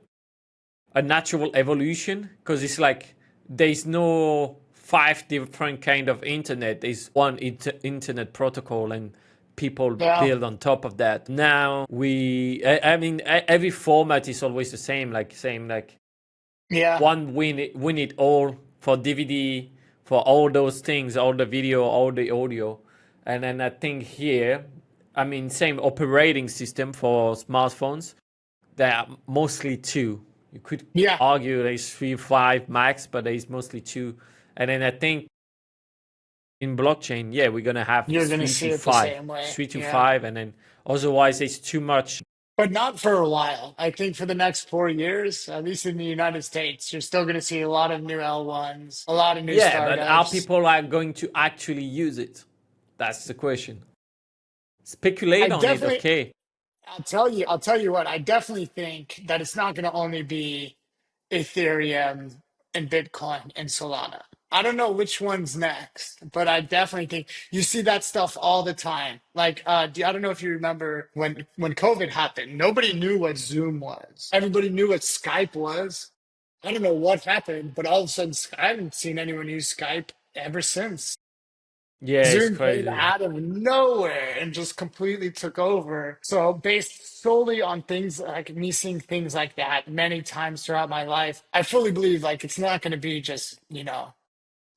a natural evolution because it's like there's no five different kind of internet. There's one internet protocol and people yeah, build on top of that. Now I mean, every format is always the same, like same like yeah, one win it all for DVD, for all those things, all the video, all the audio. And then I think here, I mean, same operating system for smartphones. There are mostly two. You could yeah. argue there's 3, 5 max, but there's mostly two. And then I think in blockchain, yeah, we're gonna have You're gonna see it the same way. three to Yeah, five, and then otherwise it's too much. but not for a while. I think for the next 4 years, at least in the United States, you're still gonna see a lot of new L1s, a lot of new Yeah, but how startups. people are going to actually use it? That's the question. Speculate I on it, definitely, okay? I'll tell you what, I definitely think that it's not going to only be Ethereum and Bitcoin and Solana. I don't know which one's next, but I definitely think you see that stuff all the time. Like, I don't know if you remember when COVID happened, nobody knew what Zoom was. Everybody knew what Skype was. I don't know what happened, but all of a sudden, I haven't seen anyone use Skype ever since. Yeah, it's Zoom came crazy. out of nowhere and just completely took over. So, based solely on things like me seeing things like that many times throughout my life, I fully believe like it's not going to be just, Yeah.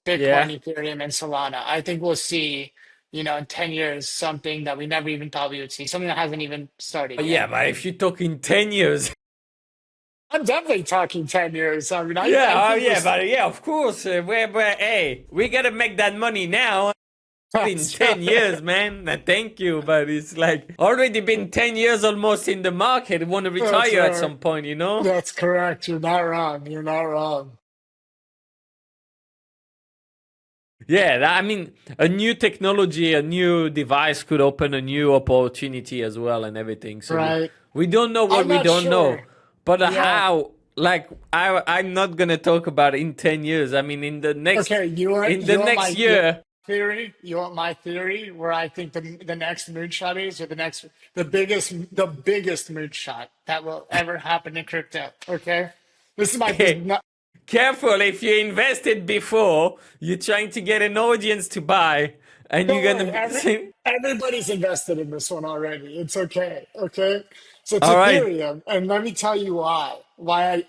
Bitcoin, Ethereum, and Solana. I think we'll see, in 10 years, something that we never even thought we would see, something that hasn't even started Yeah, yet. but if you talk in 10 years, I'm definitely talking 10 years. I mean, I Yeah, oh think yeah, this, but yeah, of course. Hey, we gotta make that money now. In that's, 10 years, man. Thank you, but it's like already been 10 years almost in the market. Want to that's, retire at some point, you know? that's correct. You're not wrong. You're not wrong. Yeah, I mean, a new technology, a new device could open a new opportunity as well and everything. So Right. we don't know what I'm we not don't know. sure. But Yeah. how, like, I'm not going to talk about it in 10 years. I mean, Okay. in the You want next my you want year, theory? You want my theory where I think the next moonshot is, or the biggest moonshot that will ever happen in crypto. Okay. This is my this is okay, not, careful, if you invested before, you're trying to get an audience to buy, and you're don't gonna worry. be saying, Everybody's invested in this one already. It's okay. Okay. So it's all right, Ethereum, and let me tell you why. My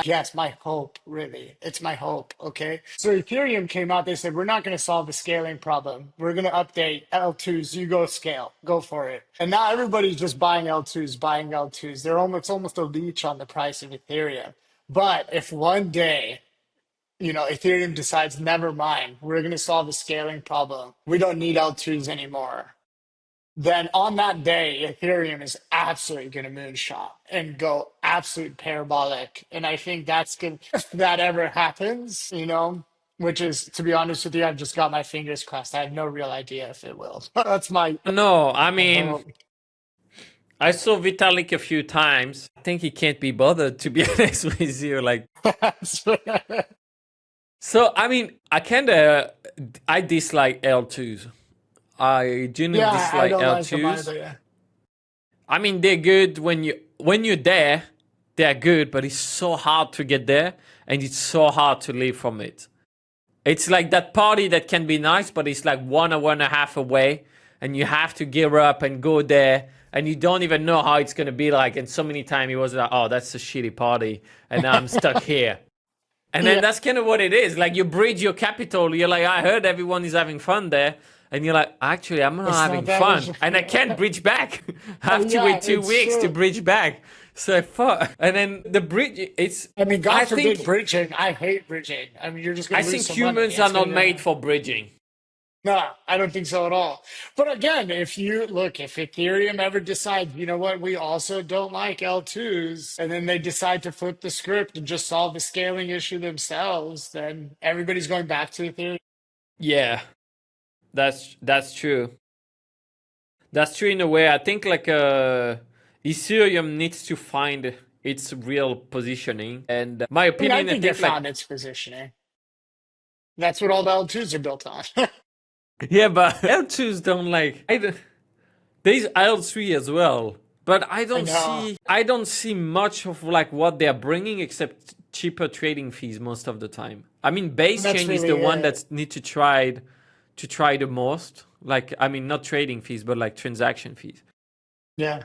yes, my hope really. It's my hope. Okay. So Ethereum came out. They said we're not going to solve the scaling problem. We're going to update L2s. You go scale. Go for it. And now everybody's just buying L2s, buying L2s. It's almost a leech on the price of Ethereum. But if one day Ethereum decides, never mind, we're going to solve the scaling problem. We don't need L2s anymore. Then on that day, Ethereum is absolutely going to moonshot and go absolute parabolic. And I think that's good. If that ever happens, which is, to be honest with you, I've just got my fingers crossed. I have no real idea if it will. That's no, I my mean, hope. I saw Vitalik a few times. I think he can't be bothered, to be honest with you. Like, so I mean, I dislike L2s. I genuinely Yeah, I dislike don't like them L2s. either. I mean, they're good when you're there, they're good, but it's so hard to get there, and it's so hard to leave from it. It's like that party that can be nice, but it's like 1 hour and a half away, and you have to gear up and go there, and you don't even know how it's gonna be like. And so many times it was like, oh, that's a shitty party, and now I'm stuck here. And then Yeah, that's kind of what it is. Like you bridge your capital. You're like, I heard everyone is having fun there. And you're like, actually, I'm not it's not having that fun. easy. And I can't bridge back. I have to Yeah, wait two it's weeks to true. bridge back. So fuck. And then the bridge, I mean, God I forbid think, bridging. I hate bridging. I mean, you're just I going to lose think some money. humans are It's not going made to. for bridging. No, I don't think so at all. But again, if Ethereum ever decides, you know what, we also don't like L2s, and then they decide to flip the script and just solve the scaling issue themselves, then everybody's going back to Ethereum. Yeah, that's true. That's true in a way. I think like Ethereum needs to find its real positioning. And my I mean, I opinion, I think it think like found its positioning. That's what all the L2s are built on. yeah, but L2s don't like. There's L3 as well, but I know. I don't see much of like what they're bringing except cheaper trading fees most of the time. I mean, And base that's chain is really the one it. that need to try the most. Like, I mean, not trading fees, but like transaction fees. Yeah.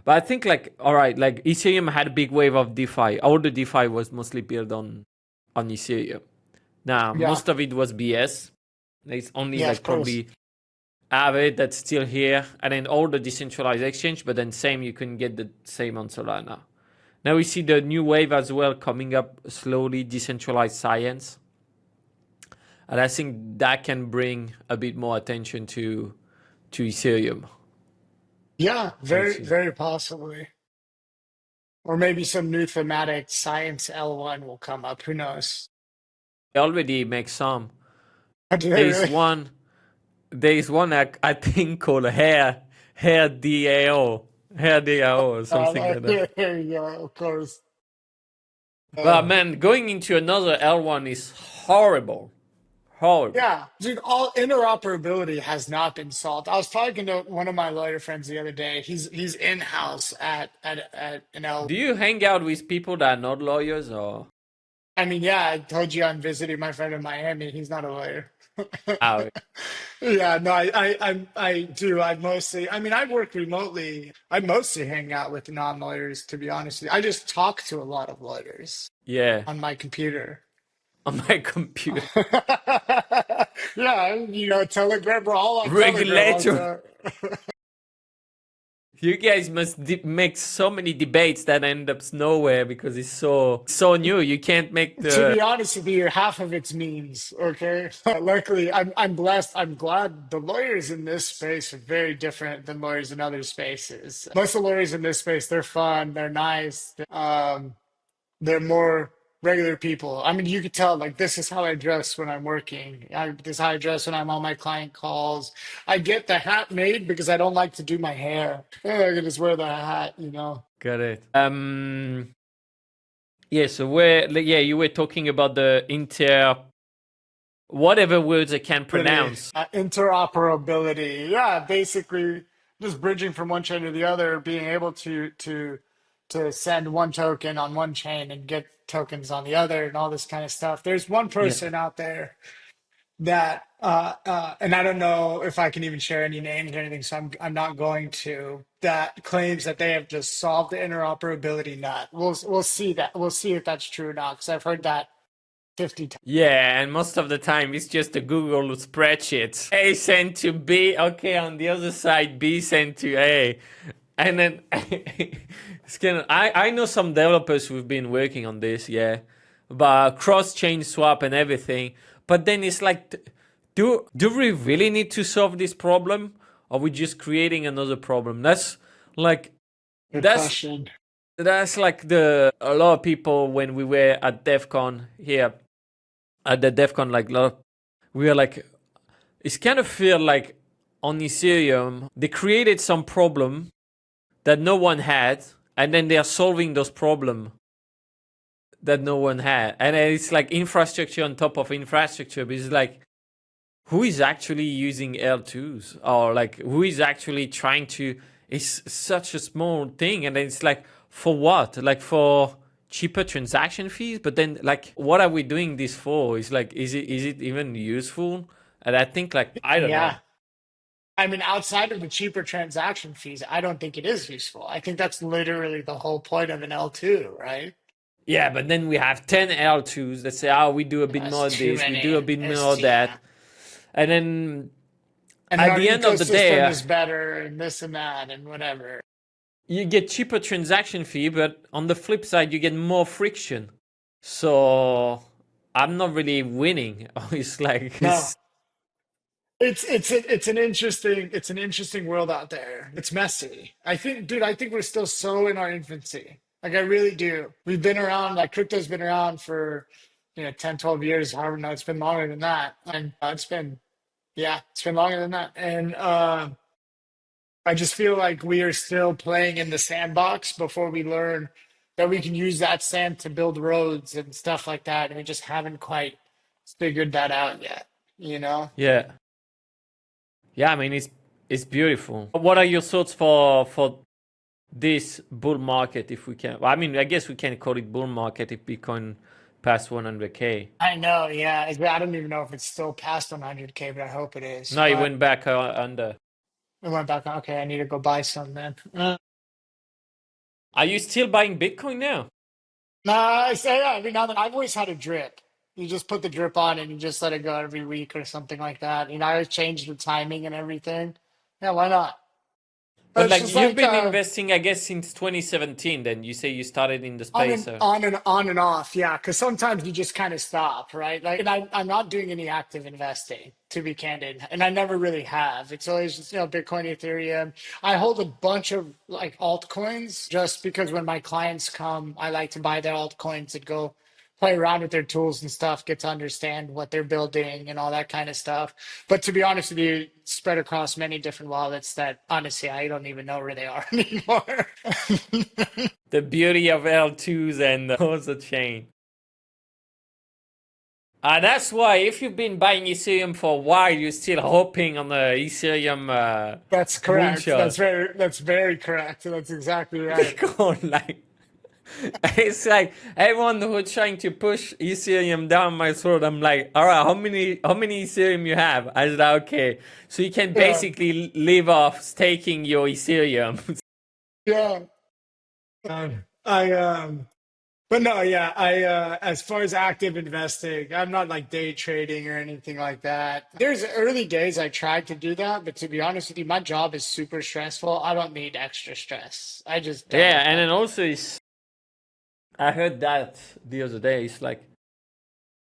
But I think like, all right, like Ethereum had a big wave of DeFi. All the DeFi was mostly built on Ethereum. Now, Yeah. most of it was BS. There's only Yeah, of like course. probably Aave that's still here, and then all the decentralized exchange, but then same, you can get the same on Solana. Now we see the new wave as well coming up slowly, decentralized science. And I think that can bring a bit more attention to Ethereum. Yeah, We'll very, see. very possibly. Or maybe some new thematic science L1 will come up. Who knows? They already make some. Do they There is really? one I think called hair DAO. Hair DAO or something like that. There you go, of course. But Uh, man, going into another L1 is horrible. Horrible. yeah, dude, all interoperability has not been solved. I was talking to one of my lawyer friends the other day. He's in-house at an L. Do you hang out with people that are not lawyers or? I mean, yeah, I told you I'm visiting my friend in Miami. He's not a lawyer. Oh, Yeah, no, I do. I mean, I work remotely. I mostly hang out with non-lawyers, to be honest with you. I just talk to a lot of lawyers yeah, on my computer. on my computer. Yeah, Telegram, we're all on Telegram all the Regulator. time. You guys must make so many debates that end up nowhere because it's so new. You can't make To the be honest with you, half of it's memes. Okay, luckily, I'm blessed. I'm glad the lawyers in this space are very different than lawyers in other spaces. Most of the lawyers in this space, they're fun, they're nice, they're more regular people. I mean, you could tell like this is how I dress when I'm working. This is how I dress when I'm on my client calls. I get the hat made because I don't like to do my hair. I can just wear the hat, you know. got it. Yeah. So you were talking about the whatever words I can pronounce. Interoperability. Yeah, basically just bridging from one chain to the other, being able to send one token on one chain and get tokens on the other and all this kind of stuff. There's one Yeah. person out there that and I don't know if I can even share any names or anything, so I'm not going to, that claims that they have just solved the interoperability nut. We'll see that. We'll see if that's true or not, because I've heard that 50 times. Yeah, and most of the time it's just a Google spreadsheet. A sent to B, okay, on the other side, B sent to A. And then it's kind of, I know some developers who've been working on this, yeah, but cross-chain swap and everything. But then it's like, do we really need to solve this problem? Or are we just creating another problem? That's like, Good that's question. that's like a lot of people when we were at DEF CON here at the DEF CON, like we were like, it's kind of feel like on Ethereum they created some problem that no one had, and then they are solving those problems that no one had, and it's like infrastructure on top of infrastructure. But it's like, who is actually using L2s, or like who is actually trying to? It's such a small thing, and then it's like, for what? Like for cheaper transaction fees? But then like, what are we doing this for? It's like, is it even useful? And I think like, I don't know. Yeah. I mean, outside of the cheaper transaction fees, I don't think it is useful. I think that's literally the whole point of an L2, right? Yeah, but then we have 10 L2s that say, oh, we do a bit That's more of too this, we do a many. bit more It's of yeah. that. And then And at our the end of the day, ecosystem is better and this and that and whatever. you get cheaper transaction fee, but on the flip side, you get more friction. So I'm not really winning. It's like, No. It's an interesting world out there. It's messy. I think, dude, I think we're still so in our infancy. Like I really do. We've been around, like crypto's been around for 10, 12 years. However, no, it's been longer than that. And it's been longer than that. And I just feel like we are still playing in the sandbox before we learn that we can use that sand to build roads and stuff like that. And we just haven't quite figured that out yet, you know? yeah. Yeah, I mean, it's beautiful. What are your thoughts for this bull market, if we can? Well, I mean, I guess we can call it bull market if Bitcoin past 100K. I know, yeah. I don't even know if it's still past 100K, but I hope it is. No, it But went back under. I went back. Okay, I need to go buy some then. Are you still buying Bitcoin now? Nah, I say, yeah, every now and then I've always had a drip. You just put the drip on and you just let it go every week or something like that. I always change the timing and everything. Yeah, why not? But But it's like, just you've like been investing, I guess, since 2017. Then you say you started in the space. on and off, yeah. Because sometimes you just kind of stop, right? Like, and I'm not doing any active investing, to be candid, and I never really have. It's always just Bitcoin, Ethereum. I hold a bunch of like altcoins just because when my clients come, I like to buy their altcoins and go play around with their tools and stuff, get to understand what they're building and all that kind of stuff. But to be honest with you, spread across many different wallets that honestly I don't even know where they are anymore. The beauty of L2s and the chain. That's why if you've been buying Ethereum for a while, you're still hoping on the Ethereum That's correct. moonshot. That's very correct. That's exactly right. Bitcoin, like, it's like everyone who's trying to push Ethereum down my throat. I'm like, all right, how many Ethereum you have? I said, okay, so you can Yeah. basically live off staking your Ethereum. Yeah. I But no, yeah, I as far as active investing, I'm not like day trading or anything like that. There's early days I tried to do that, but to be honest with you, my job is super stressful. I don't need extra stress. I just Yeah, don't. and then also is I heard that the other day. It's like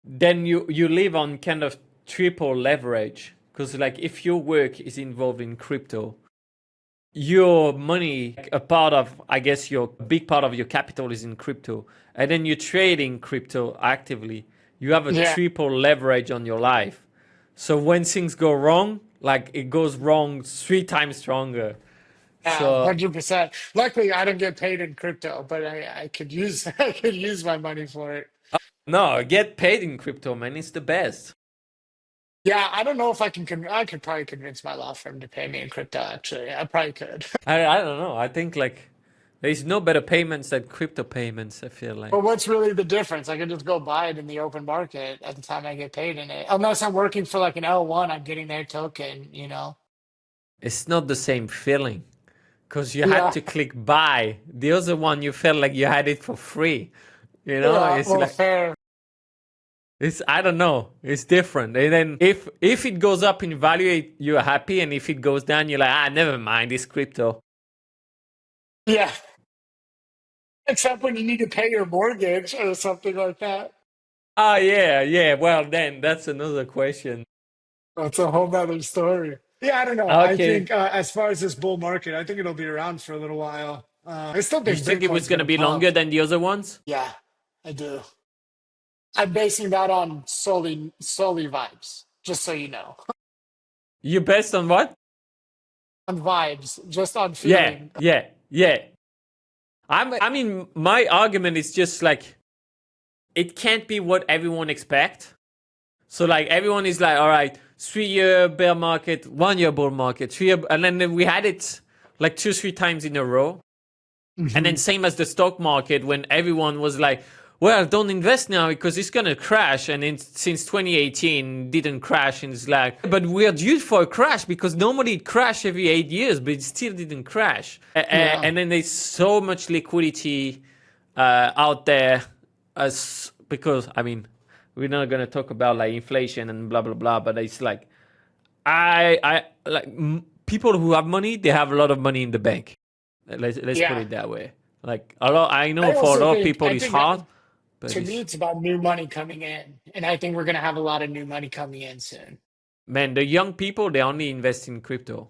then you live on kind of triple leverage because like if your work is involved in crypto, your money, like a part of, I guess, your big part of your capital is in crypto, and then you're trading crypto actively. You have a Yeah, triple leverage on your life. So when things go wrong, like it goes wrong three times stronger. yeah, So 100%. Luckily, I don't get paid in crypto, but I could use I could use my money for it. no, get paid in crypto, man. It's the best. Yeah, I don't know if I can. I could probably convince my law firm to pay me in crypto. Actually, I probably could. I don't know. I think like there's no better payments than crypto payments. I feel like But what's really the difference? I can just go buy it in the open market at the time I get paid in it. Unless I'm working for like an L1, I'm getting their token, you know? it's not the same feeling because you had Yeah. to click buy. The other one, you felt like you had it for free. You know, Yeah. it's Well, like fair. it's I don't know. It's different. And then if it goes up in value, you're happy, and if it goes down, you're like, ah, never mind. It's crypto. Yeah. Except when you need to pay your mortgage or something like that. Oh yeah, yeah. Well, then that's another question. That's a whole nother story. Yeah, I don't know. I Okay, think as far as this bull market, I think it'll be around for a little while. I still you think think it was Bitcoin's going gonna to be pump. longer than the other ones? Yeah, I do. I'm basing that on solely vibes, just so you know. You based on what? On vibes, just on Yeah, feeling. yeah, yeah. I mean, my argument is just like it can't be what everyone expect. So like everyone is like, all right, 3 year bear market, 1 year bull market, 3 year, and then we had it like two, three times in a row. And then Mhm. same as the stock market when everyone was like, well, don't invest now because it's gonna crash. And since 2018 didn't crash, and it's like, but we're due for a crash because normally it crashed every 8 years, but it still didn't crash. Yeah. And then there's so much liquidity out there, as because I mean, we're not gonna talk about like inflation and blah blah blah, but it's like I like people who have money, they have a lot of money in the bank. Let's put Yeah. it that way. Like a lot, I know I for a also lot of think people I it's think that hard, but to me it's it's about new money coming in. And I think we're gonna have a lot of new money coming in soon. man, the young people they only invest in crypto.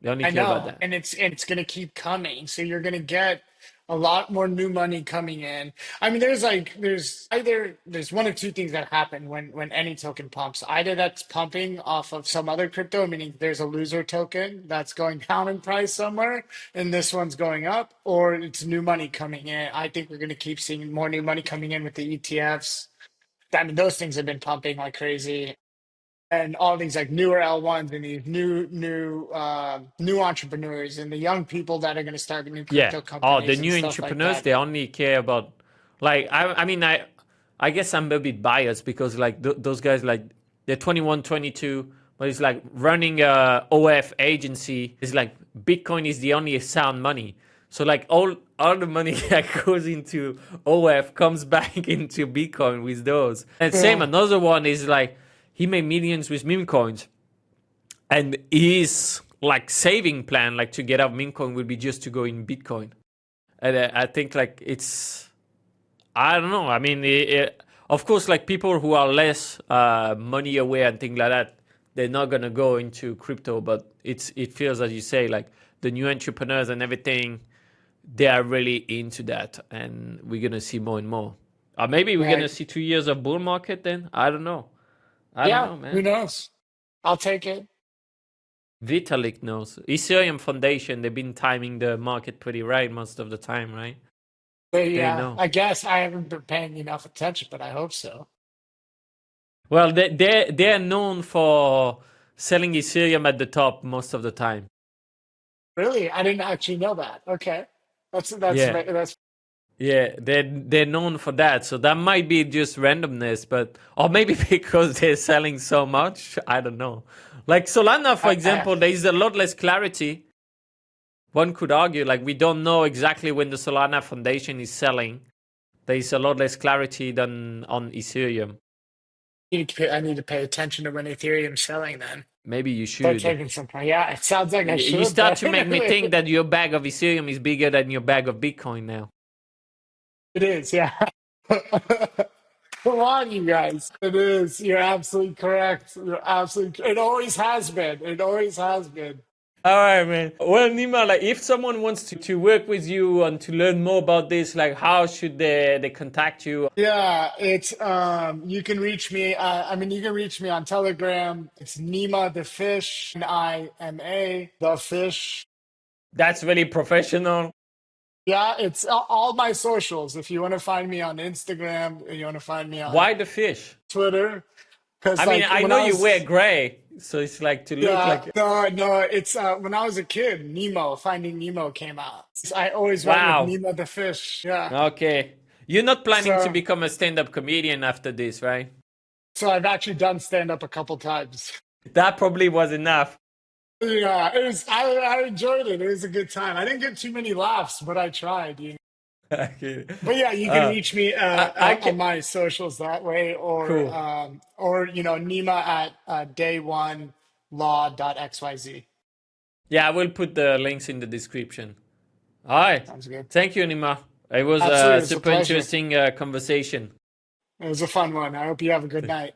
They only I care about know. that. And it's gonna keep coming. So you're gonna get a lot more new money coming in. I mean, there's either there's one of two things that happen when any token pumps. Either that's pumping off of some other crypto, meaning there's a loser token that's going down in price somewhere, and this one's going up, or it's new money coming in. I think we're gonna keep seeing more new money coming in with the ETFs. I mean, those things have been pumping like crazy. And all these like newer L1s and these new entrepreneurs and the young people that are going to start new Yeah. crypto Oh, the companies and new stuff like entrepreneurs that. they only care about like I mean I guess I'm a bit biased because like those guys like they're 21, 22, but it's like running a OF agency is like Bitcoin is the only sound money. So like all the money that goes into OF comes back into Bitcoin with those. And same Yeah, another one is like he made millions with meme coins, and his like saving plan like to get out meme coin would be just to go in Bitcoin. And I think like it's I don't know. I mean, of course, like people who are less money aware and things like that, they're not gonna go into crypto. But it feels as you say, like the new entrepreneurs and everything, they are really into that, and we're gonna see more and more. Or maybe we're gonna right. see 2 years of bull market. Then I don't know. I don't Yeah, know, who man. knows? I'll take it. Vitalik knows. Ethereum Foundation, they've been timing the market pretty right most of the time, right? But They yeah, know. I guess I haven't been paying enough attention, but I hope so. Well, they're known for selling Ethereum at the top most of the time. Really, I didn't actually know that. Okay, Yeah, that's yeah, they're known for that. So that might be just randomness, but or maybe because they're selling so much. I don't know. Like Solana, for I example, there is a lot less clarity. One could argue, like we don't know exactly when the Solana Foundation is selling, There is a lot less clarity than on Ethereum. I need to pay attention to when Ethereum's selling then. Maybe you Start should. taking some. Yeah, it sounds like I You should, start but to make me think that your bag of Ethereum is bigger than your bag of Bitcoin now. it is, yeah. Come on, you guys. It is. You're absolutely correct. You're absolutely. It always has been. It always has been. All right, man. Well, Nima, like if someone wants to work with you and to learn more about this, like how should they contact you? Yeah, it's you can reach me. I mean, you can reach me on Telegram. It's Nima the Fish, Nima the Fish. That's really professional. Yeah, it's all my socials. If you want to find me on Instagram, you want to find me on Why the fish? Twitter, because I mean, like I when know I you wear was, gray, so it's like to look yeah, like. no, it's when I was a kid, Finding Nemo came out. I always went with Wow. Nima the Fish. Yeah, Okay. You're not planning to so become a stand-up comedian after this, right? so I've actually done stand up a couple times. That probably was enough. Yeah, it was. I enjoyed it. It was a good time. I didn't get too many laughs, but I tried. Okay. But yeah, you can Uh, reach me I can. on my socials that way, Cool. or Nima at day1law.xyz. Yeah, I will put the links in the description. All right. Sounds good. Thank you, Nima. It was Absolutely, a it's a super pleasure. interesting conversation. It was a fun one. I hope you have a good night.